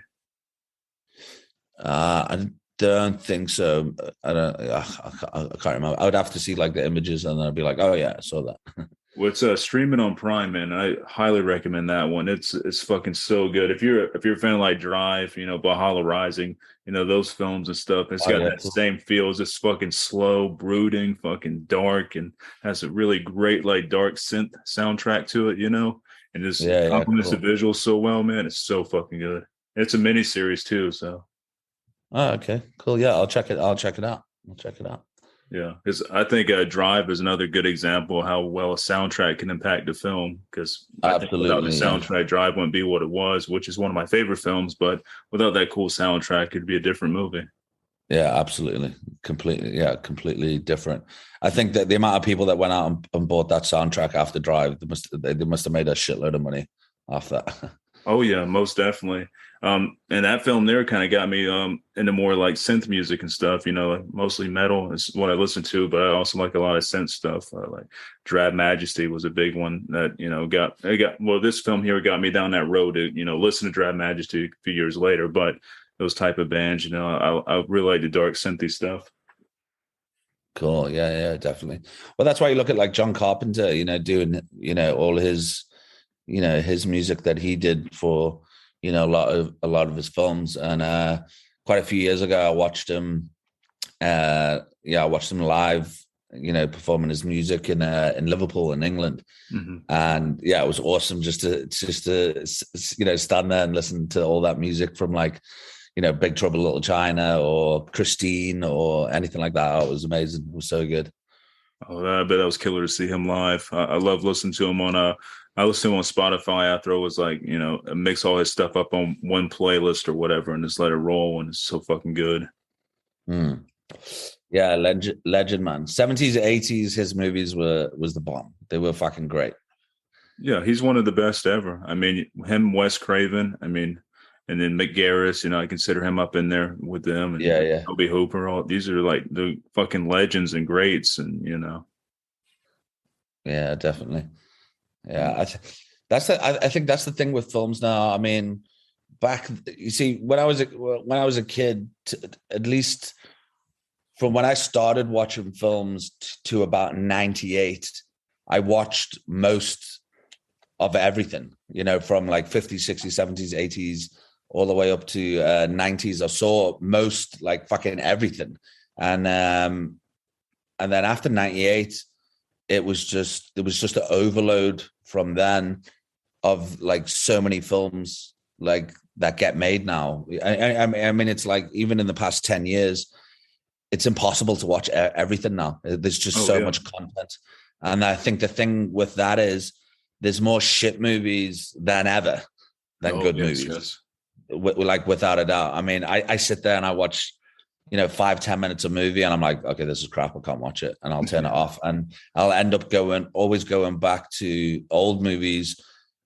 I don't think so. I can't remember. I would have to see like the images, and then I'd be like, oh yeah, I saw that.
Well, it's streaming on Prime, man. I highly recommend that one. It's fucking so good. If you're a fan of like Drive, Valhalla Rising, those films and stuff, it's got that same feel. It's just fucking slow, brooding, fucking dark, and has a really great like dark synth soundtrack to it, and just complements the visuals so well, man. It's so fucking good. It's a mini series too, so.
Oh, okay, cool. Yeah, I'll check it out.
Yeah, because I think Drive is another good example of how well a soundtrack can impact a film. Because I think without the soundtrack, Drive wouldn't be what it was, which is one of my favorite films. But without that cool soundtrack, it'd be a different movie.
Yeah, absolutely, completely different. I think that the amount of people that went out and bought that soundtrack after Drive, they must have made a shitload of money off that.
Oh yeah, most definitely. And that film there kind of got me into more like synth music and stuff, like mostly metal is what I listen to, but I also like a lot of synth stuff. Like Drab Majesty was a big one that, this film here got me down that road to, listen to Drab Majesty a few years later. But those type of bands. You know, I really like the dark synthy stuff.
Cool. Yeah, yeah, definitely. Well, that's why you look at like John Carpenter, doing, all his, his music that he did for, a lot of his films. And quite a few years ago, I watched him. I watched him live, performing his music in Liverpool in England.
Hmm.
And yeah, it was awesome just to stand there and listen to all that music from like, Big Trouble in Little China or Christine or anything like that. Oh, it was amazing. It was so good.
Oh, I bet that was killer to see him live. I love listening to him on I listen to him on Spotify after it was like, mix all his stuff up on one playlist or whatever and just let it roll, and it's so fucking good.
Mm. Yeah, legend, man. 70s, 80s, his movies was the bomb. They were fucking great.
Yeah, he's one of the best ever. I mean, him, Wes Craven. I mean, and then Mick Garris. I consider him up in there with them. And
Yeah, yeah.
Toby Hooper. All these are like the fucking legends and greats. And
Yeah, definitely. Yeah, I think that's the thing with films now. I mean, you see, when I was a kid, at least from when I started watching films to about 98, I watched most of everything, from like 50s, 60s, 70s, 80s, all the way up to 90s. I saw most, like, fucking everything. And then after 98, it was just an overload from then of like so many films like that get made now. I mean, it's like even in the past 10 years, it's impossible to watch everything now. There's just so much content. And I think the thing with that is there's more shit movies than ever than good movies.
Yes.
Like, without a doubt. I mean, I sit there and I watch, 5-10 minutes of movie and I'm like, okay, this is crap. I can't watch it. And I'll turn it off. And I'll end up always going back to old movies,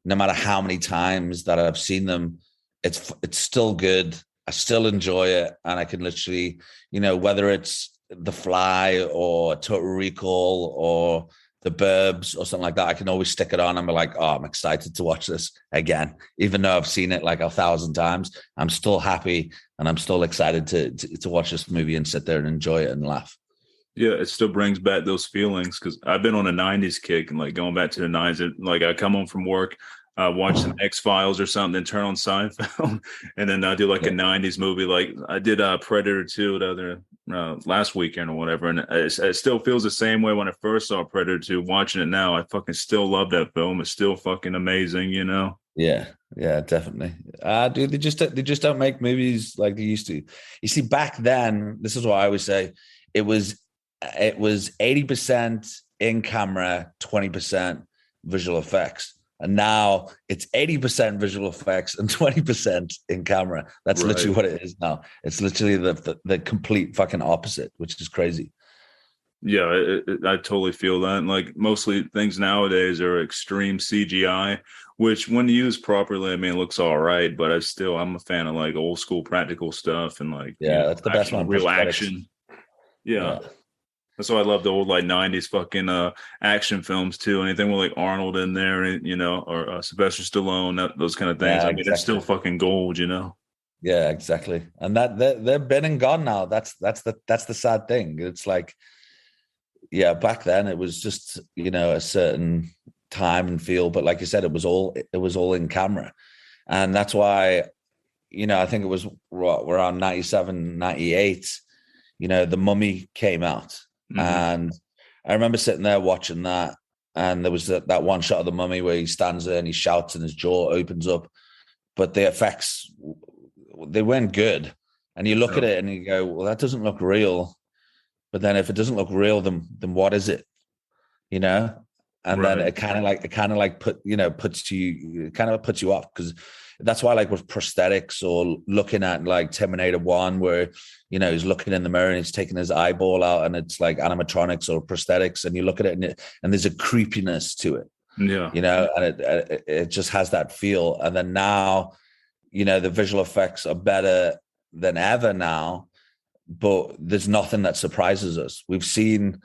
no matter how many times that I've seen them. It's still good. I still enjoy it. And I can literally, whether it's The Fly or Total Recall or The Burbs or something like that, I can always stick it on and be like, oh, I'm excited to watch this again. Even though I've seen it like 1,000 times, I'm still happy and I'm still excited to watch this movie and sit there and enjoy it and laugh.
Yeah, it still brings back those feelings because I've been on a 90s kick and like going back to the 90s. Like I come home from work, watch some X-Files or something, then turn on Seinfeld, and then I do like a 90s movie. Like I did Predator 2 the other last weekend or whatever. And it still feels the same way when I first saw Predator 2. Watching it now, I fucking still love that film. It's still fucking amazing,
Yeah, yeah, definitely. Dude, they just don't make movies like they used to. You see, back then, this is what I always say, it was 80% in camera, 20% visual effects. And now it's 80% visual effects and 20% in camera. That's right. Literally what it is now. It's literally the complete fucking opposite, which is crazy.
Yeah, I totally feel that. And like mostly things nowadays are extreme CGI, which when used properly, I mean, it looks all right. But I'm a fan of like old school practical stuff and like
that's the best one.
Real action. Yeah. That's why I love the old like 90s fucking action films too. Anything with like Arnold in there, or Sylvester Stallone, those kind of things. I mean, exactly. It's still fucking gold,
Yeah, exactly. And that they're been and gone now. That's the sad thing. It's like, yeah, back then it was just, a certain time and feel, but like you said, it was all in camera. And that's why, I think it was around 97, 98, The Mummy came out. Mm-hmm. And I remember sitting there watching that, and there was that one shot of the mummy where he stands there and he shouts and his jaw opens up, but the effects, they weren't good. And you look at it and you go, well, that doesn't look real. But then if it doesn't look real, then what is it? And right. Then it kind of puts you off, because that's why, like with prosthetics or looking at like Terminator 1, where he's looking in the mirror and he's taking his eyeball out and it's like animatronics or prosthetics, and you look at it and there's a creepiness to it.
Yeah,
and it just has that feel. And then now, the visual effects are better than ever now, but there's nothing that surprises us. We've seen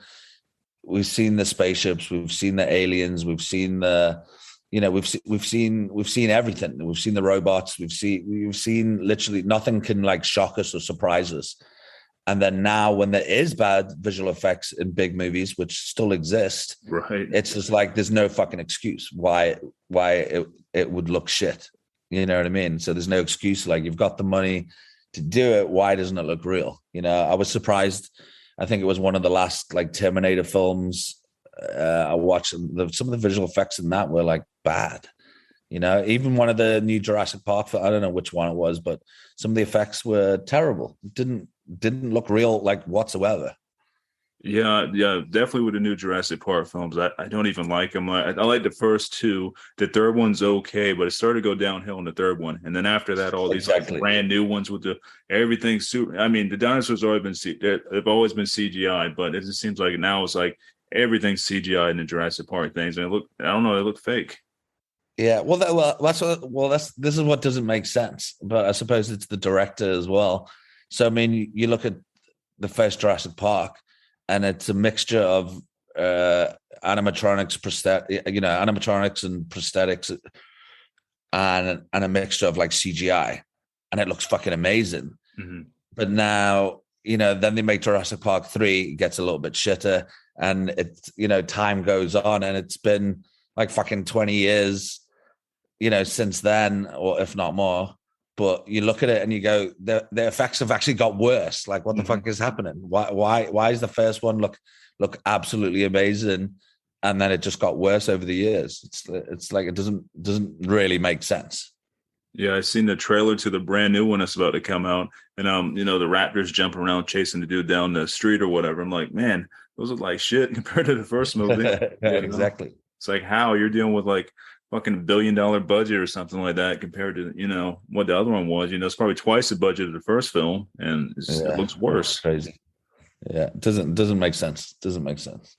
the spaceships, we've seen the aliens, we've seen the we've seen everything. We've seen the robots. We've seen literally nothing can like shock us or surprise us. And then now, when there is bad visual effects in big movies, which still exist,
Right.
it's just like there's no fucking excuse why it would look shit. You know what I mean? So there's no excuse. Like, you've got the money to do it. Why doesn't it look real? I was surprised. I think it was one of the last like Terminator films I watched. Some of the visual effects in that were like bad. Even one of the new Jurassic Park, I don't know which one it was, but some of the effects were terrible. It didn't look real like whatsoever.
Yeah, definitely with the new Jurassic Park films. I don't even like them. I like the first two. The third one's okay, but it started to go downhill in the third one. And then after that, all these like brand new ones with the everything super. I mean, the dinosaurs they've always been CGI, but it just seems like now it's like everything's CGI in the Jurassic Park things. And I don't know, they look fake.
Yeah, this is what doesn't make sense. But I suppose it's the director as well. So I mean, you look at the first Jurassic Park, and it's a mixture of animatronics and prosthetics, and a mixture of like CGI, and it looks fucking amazing.
Mm-hmm.
But now, then they make Jurassic Park 3, it gets a little bit shitter, and it's, time goes on, and it's been like fucking 20 years, since then, or if not more. But you look at it and you go, the effects have actually got worse. Like, what the fuck is happening? Why is the first one look absolutely amazing, and then it just got worse over the years? It's like it doesn't really make sense.
Yeah, I seen the trailer to the brand new one that's about to come out, and the Raptors jumping around chasing the dude down the street or whatever. I'm like, man, those look like shit compared to the first movie.
Exactly.
It's like, how you're dealing with like fucking $1 billion budget or something like that compared to what the other one was. It's probably twice the budget of the first film, and it looks worse.
Crazy. Yeah, it doesn't make sense. Doesn't make sense.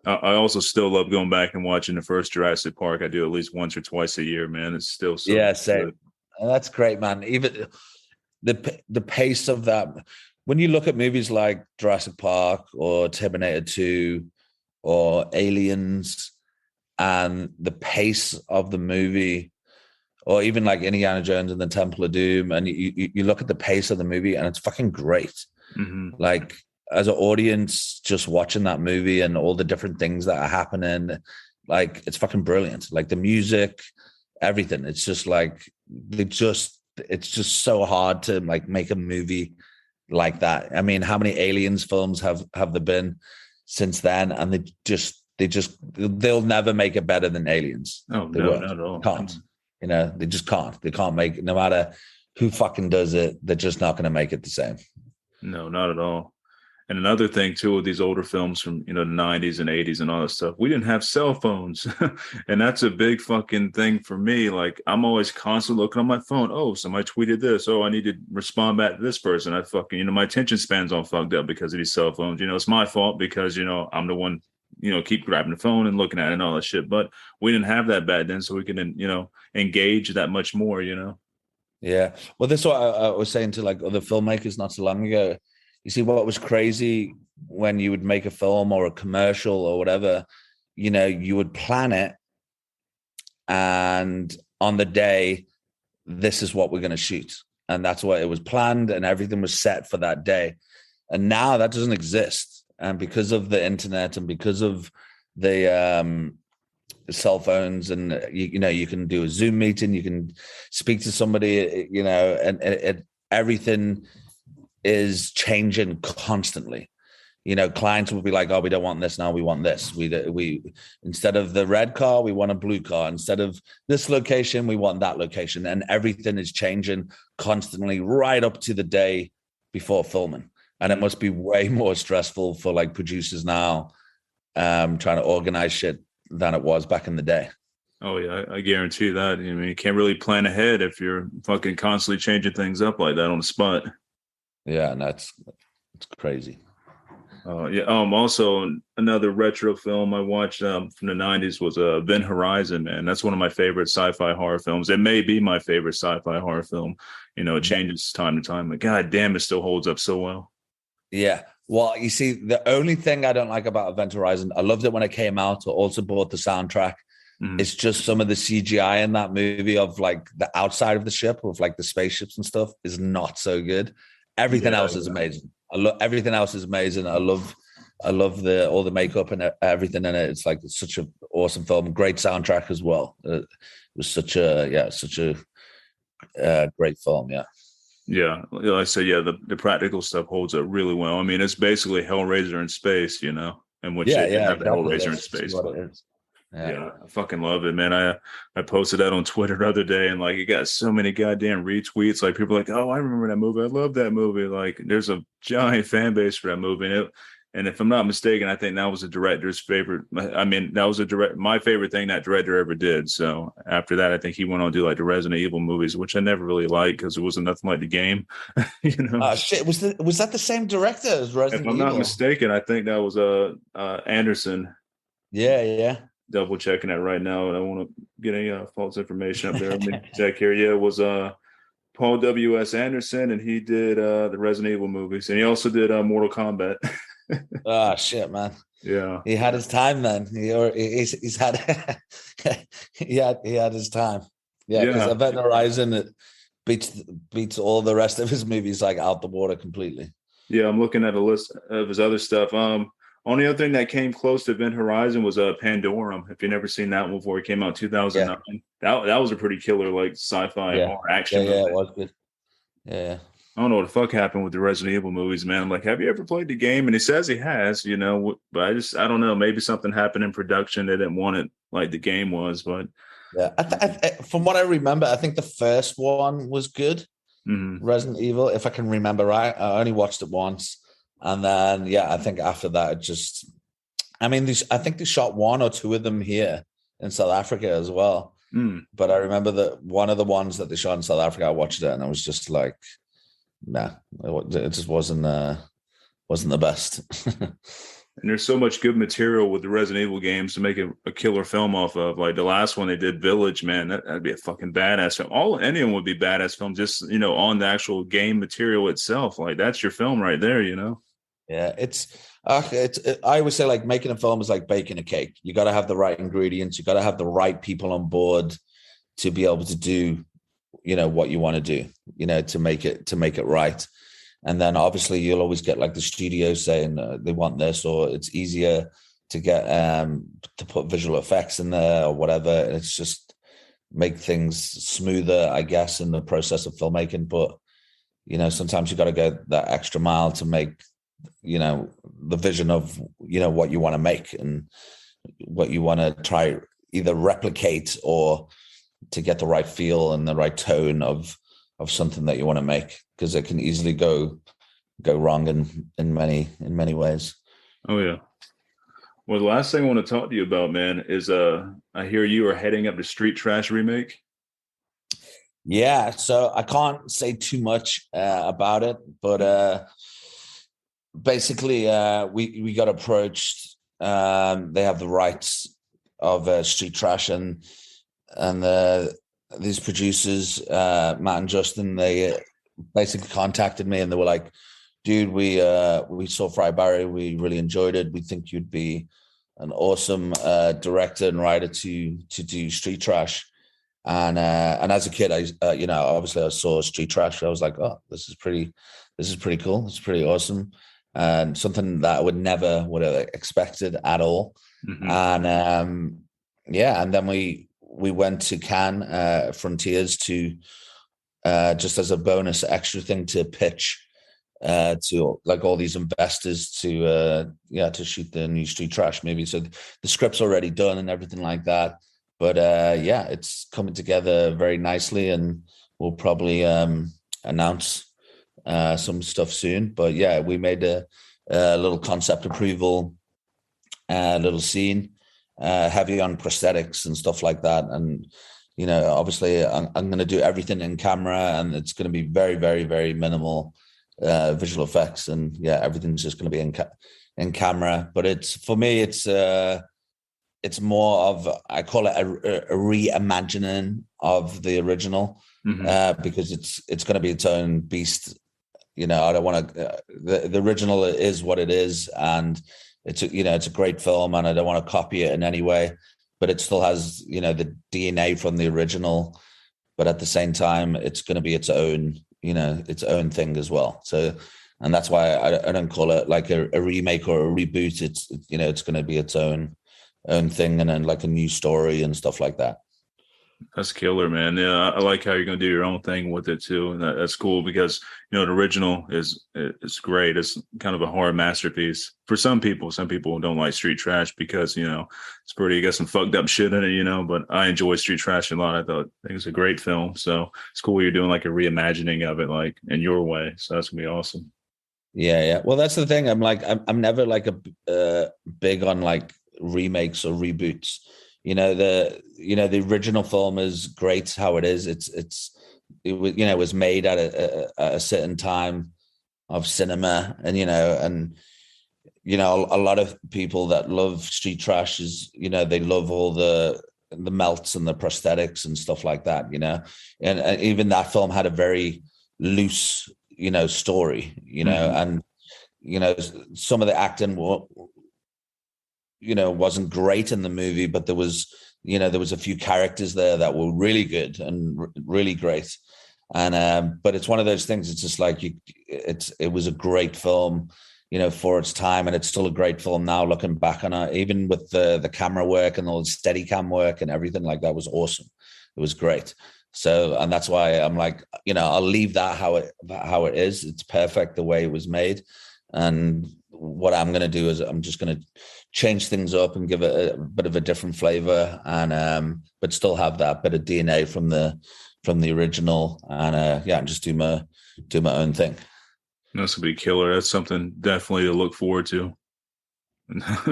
I also still love going back and watching the first Jurassic Park. I do at least once or twice a year, man. It's still so
same. Good. That's great, man. Even the pace of that. When you look at movies like Jurassic Park or Terminator 2 or Aliens, and the pace of the movie, or even like Indiana Jones and the Temple of Doom, and you look at the pace of the movie, and it's fucking great.
Mm-hmm.
Like, as an audience, just watching that movie and all the different things that are happening, like, it's fucking brilliant. Like, the music, everything. It's just like it's just so hard to like make a movie like that. I mean, how many Aliens films have there been since then? And they'll never make it better than Aliens.
Oh,
they
no, not at all.
Can't. They just can't. They can't make it. No matter who fucking does it, they're just not going to make it the same.
No, not at all. And another thing too, with these older films from the 90s and 80s and all that stuff, we didn't have cell phones. And that's a big fucking thing for me. Like, I'm always constantly looking on my phone. Oh, somebody tweeted this. Oh, I need to respond back to this person. I fucking, my attention span's all fucked up because of these cell phones. It's my fault because, I'm the one, keep grabbing the phone and looking at it and all that shit. But we didn't have that back then, so we could, engage that much more,
Yeah. Well, this is what I was saying to like other filmmakers not so long ago. You see, what was crazy when you would make a film or a commercial or whatever, you would plan it, and on the day, this is what we're going to shoot. And that's what it was planned, and everything was set for that day. And now that doesn't exist. And because of the internet and because of the cell phones, and you can do a Zoom meeting, you can speak to somebody, and everything is changing constantly. Clients will be like, oh, we don't want this now, we want this. We instead of the red car, we want a blue car. Instead of this location, we want that location. And everything is changing constantly right up to the day before filming. And it must be way more stressful for like producers now, trying to organize shit than it was back in the day.
Oh yeah, I guarantee that. You can't really plan ahead if you're fucking constantly changing things up like that on the spot.
Yeah, and it's crazy.
Yeah. Also, another retro film I watched from the 90s was Event Horizon, man. That's one of my favorite sci-fi horror films. It may be my favorite sci-fi horror film. It changes time to time, but god damn, it still holds up so well.
Yeah. Well, you see, the only thing I don't like about Event Horizon, I loved it when it came out. I also bought the soundtrack.
Mhm.
It's just some of the CGI in that movie of like the outside of the ship with like the spaceships and stuff is not so good. Everything
Yeah,
else is amazing. I love everything else is amazing. I love the all the makeup and everything in it. It's such an awesome film. Great soundtrack as well. It was such a great film. Yeah.
yeah. Like I said, yeah, the practical stuff holds up really well. I mean, it's basically Hellraiser in space, you know, in which
Yeah,
they didn't
yeah,
have the
exactly.
Hellraiser in
That's
space,
what
but
it is. Yeah.
yeah, I fucking love it, man. I posted that on Twitter the other day, and like it got so many goddamn retweets. Like people are like, oh, I remember that movie. I love that movie. Like there's a giant fan base for that movie, and if I'm not mistaken, I think that was the director's favorite. I mean, that was my favorite thing that director ever did. So after that, I think he went on to do like the Resident Evil movies, which I never really liked because it wasn't nothing like the game, you know.
Shit, was that the same director as
If
Resident
I'm not
Evil?
mistaken, I think that was Anderson.
Yeah, yeah.
Double checking that right now. I don't want to get any false information up there. Let me check here. Yeah, it was Paul W.S. Anderson, and he did the Resident Evil movies, and he also did Mortal Kombat.
Oh shit, man.
Yeah,
He had his time then. He's had he had his time. Yeah, because
yeah,
Event Horizon it beats all the rest of his movies like out the water completely.
yeah. I'm looking at a list of his other stuff. Only other thing that came close to Event Horizon was Pandorum. If you've never seen that one before, it came out 2009. That was a pretty killer like sci-fi
Yeah,
horror action
yeah,
movie.
it was good. Yeah.
I don't know what the fuck happened with the Resident Evil movies, man. I'm like, have you ever played the game? And he says he has, you know, but I don't know. Maybe something happened in production. They didn't want it like the game was, but
Yeah, from what I remember, I think the first one was good.
mhm.
Resident Evil, if I can remember right. I only watched it once, and then yeah, I think after that, it just. I mean, I think they shot one or two of them here in South Africa as well.
Mm.
But I remember that one of the ones that they shot in South Africa, I watched it and I was just like, nah, it just wasn't the best.
And there's so much good material with the Resident Evil games to make a killer film off of. Like the last one they did, Village, man, that'd be a fucking badass film. Anyone would be badass film, just on the actual game material itself. Like that's your film right there, you know.
Yeah, I always say like making a film is like baking a cake. You got to have the right ingredients. You got to have the right people on board to be able to do, what you want to do, to make it right. And then obviously you'll always get like the studio saying they want this, or it's easier to get to put visual effects in there or whatever. And it's just make things smoother, I guess, in the process of filmmaking. But sometimes you got to go that extra mile to make the vision of what you want to make and what you want to try either replicate or to get the right feel and the right tone of something that you want to make, because it can easily go wrong in many ways.
Oh yeah. Well, the last thing I want to talk to you about, man, is I hear you are heading up the Street Trash remake.
Yeah, so I can't say too much about it, but basically we got approached. They have the rights of Street Trash, and these producers, Matt and Justin, they basically contacted me and they were like, dude, we saw Fried Barry, we really enjoyed it, we think you'd be an awesome director and writer to do Street Trash. And as a kid, I obviously I saw Street Trash, I was like, oh, this is pretty cool, it's pretty awesome, and something that I would have expected at all.
Mm-hmm.
And and then we went to Cannes Frontiers to just as a bonus extra thing to pitch to like all these investors to shoot the new Street Trash movie. So the script's already done and everything like that. But it's coming together very nicely, and we'll probably announce some stuff soon. But yeah, we made a little concept approval, little scene, heavy on prosthetics and stuff like that. And obviously, I'm going to do everything in camera, and it's going to be very, very, very minimal visual effects, and everything's just going to be in camera. But for me, it's more of, I call it a reimagining of the original, because it's going to be its own beast. I don't want to. The original is what it is, and it's a great film, and I don't want to copy it in any way. but it still has, the DNA from the original. But at the same time, it's going to be its own, its own thing as well. So, and that's why I don't call it like a remake or a reboot. It's going to be its own thing, and then like a new story and stuff like that.
That's killer, man. Yeah, I like how you're going to do your own thing with it too, and that's cool because the original is great. It's kind of a horror masterpiece for some people. Some people don't like street trash because it's pretty got some fucked up shit in it. But I enjoy street trash a lot. I think it's a great film. So it's cool you're doing like a reimagining of it, like in your way. So that's gonna be awesome.
Yeah, yeah. Well, that's the thing. I'm never like a big on like remakes or reboots. The original film is great how it is. It was made at a certain time of cinema, and a lot of people that love street trash is they love all the melts and the prosthetics and stuff like that. And even that film had a very loose story. And some of the acting wasn't great in the movie, but there was a few characters there that were really good and really great. And but it's one of those things. It's just like it was a great film, for its time, and it's still a great film now. Looking back on it, even with the camera work and all the steady cam work and everything like that was awesome. It was great. So, and that's why I'm like, I'll leave that how it is. It's perfect the way it was made. And what I'm going to do is I'm just going to change things up and give it a bit of a different flavor, and but still have that bit of DNA from the original, and just do my own thing.
That's gonna be killer. That's something definitely to look forward to.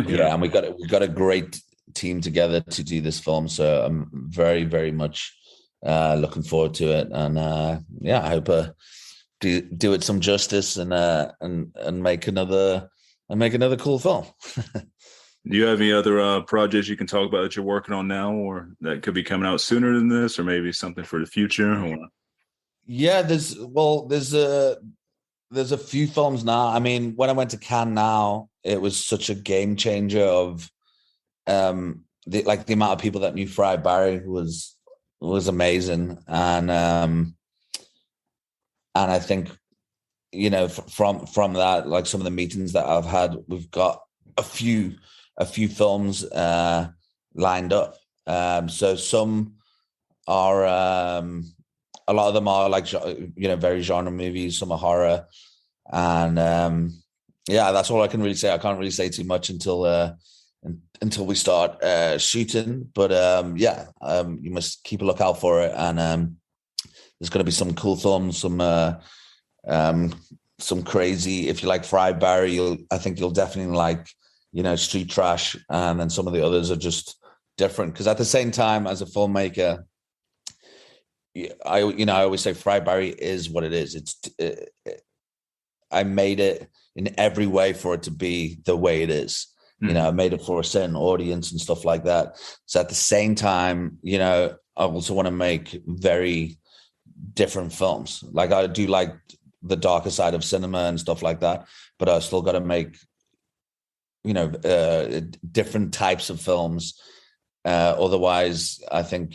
Yeah, and we got a great team together to do this film, so I'm very, very much looking forward to it, and I hope do it some justice and make another cool film.
Do you have any other projects you can talk about that you're working on now, or that could be coming out sooner than this, or maybe something for the future? Or...
Yeah, there's a few films now. I mean, when I went to Cannes now, it was such a game changer of the amount of people that knew Fried Barry was amazing, and I think from that, like some of the meetings that I've had, we've got a few films lined up. So some are a lot of them are like very genre movies. Some are horror, and that's all I can really say. I can't really say too much until we start shooting. But you must keep a lookout for it, and there's going to be some cool films, some crazy. If you like Fried Barry, I think you'll definitely like street trash, and then some of the others are just different. Because at the same time, as a filmmaker, I always say Fried Barry is what it is. I made it in every way for it to be the way it is. I made it for a certain audience and stuff like that. So at the same time, I also want to make very different films. Like I do like the darker side of cinema and stuff like that, but I still got to make different types of films. Otherwise, I think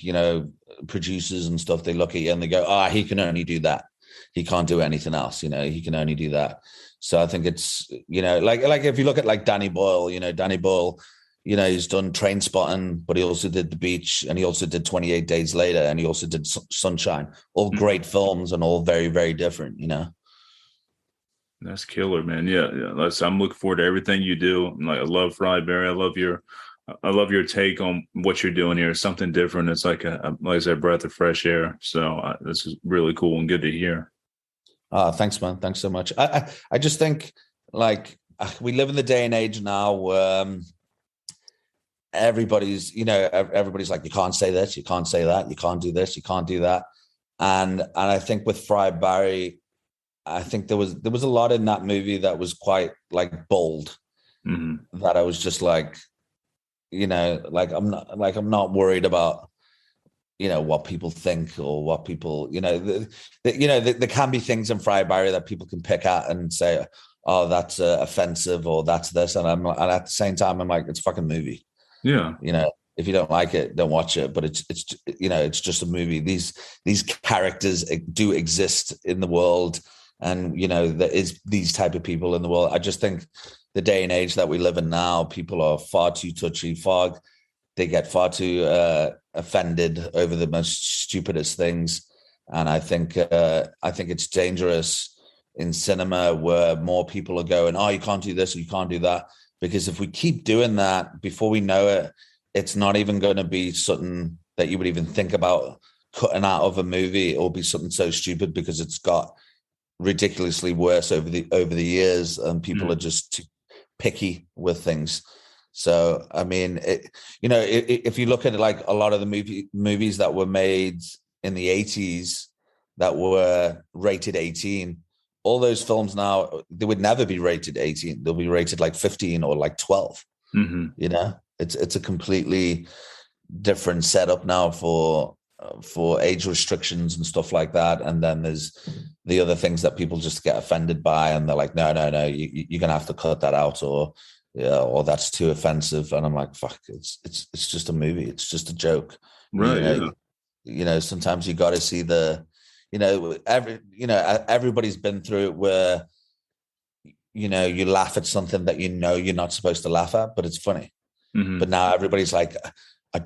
producers and stuff, they look at you and they go, he can only do that. He can't do anything else. He can only do that. So I think it's like if you look at like Danny Boyle, he's done Trainspotting, but he also did The Beach, and he also did 28 Days Later, and he also did Sunshine. All great films and all very, very different.
That's killer, man. Yeah. I'm looking forward to everything you do. I love Fried Barry. I love your take on what you're doing here. Something different. It's like like I said, breath of fresh air. So this is really cool and good to hear.
Thanks, man. Thanks so much. I just think like we live in the day and age now where everybody's like, you can't say this, you can't say that, you can't do this, you can't do that. And I think with Fried Barry, I think there was a lot in that movie that was quite like bold. Mm-hmm. That I was just like, I'm not worried about, what people think or what people, there can be things in Fried Barry that people can pick at and say, oh, that's offensive or that's this. And at the same time, I'm like, it's a fucking movie.
Yeah.
if you don't like it, don't watch it. But it's it's just a movie. These characters do exist in the world, and there is these type of people in the world. I just think the day and age that we live in now, people are far too touchy, they get far too offended over the most stupidest things, and I think it's dangerous in cinema where more people are going, oh, you can't do this or you can't do that, because if we keep doing that, before we know it, it's not even going to be something that you would even think about cutting out of a movie. It will be something so stupid because it's got ridiculously worse over the years, and people are just too picky with things. So I mean, if you look at it, like a lot of the movies that were made in the 80s that were rated 18, all those films now, they would never be rated 18. They'll be rated like 15 or like 12. It's a completely different setup now for age restrictions and stuff like that. And then there's the other things that people just get offended by, and they're like, no, you're gonna have to cut that out, or that's too offensive. And I'm like, fuck, it's just a movie, it's just a joke,
right?
Sometimes you got to see everybody's been through it where you laugh at something that you're not supposed to laugh at, but it's funny. But now everybody's like, I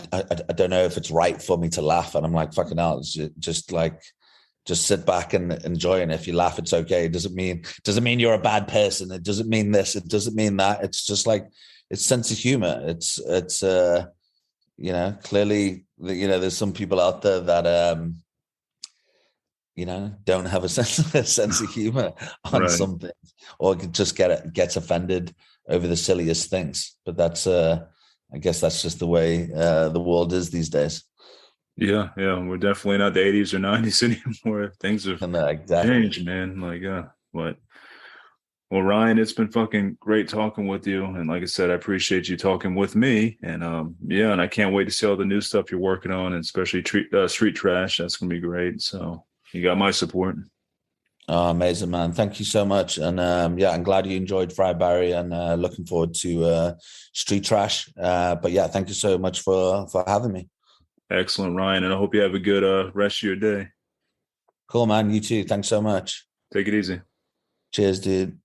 don't know if it's right for me to laugh. And I'm like, fucking hell, just sit back and enjoy it. And if you laugh, it's okay. It doesn't mean you're a bad person. It doesn't mean this. It doesn't mean that. It's just like, it's sense of humor. It's clearly, there's some people out there that, don't have a sense of humor on
Right.
some things, or just gets offended over the silliest things. But that's, I guess that's just the way the world is these days.
Yeah, we're definitely not the 80s or 90s anymore. Things have
Exactly.
changed, man. Like, but well, Ryan, it's been fucking great talking with you. And like I said, I appreciate you talking with me. And and I can't wait to see all the new stuff you're working on, and especially Street Trash. That's gonna be great. So you got my support.
Oh, amazing, man. Thank you so much. And I'm glad you enjoyed Fry Barry, and looking forward to Street Trash. But yeah, thank you so much for having me.
Excellent, Ryan. And I hope you have a good rest of your day.
Cool, man. You too. Thanks so much.
Take it easy.
Cheers, dude.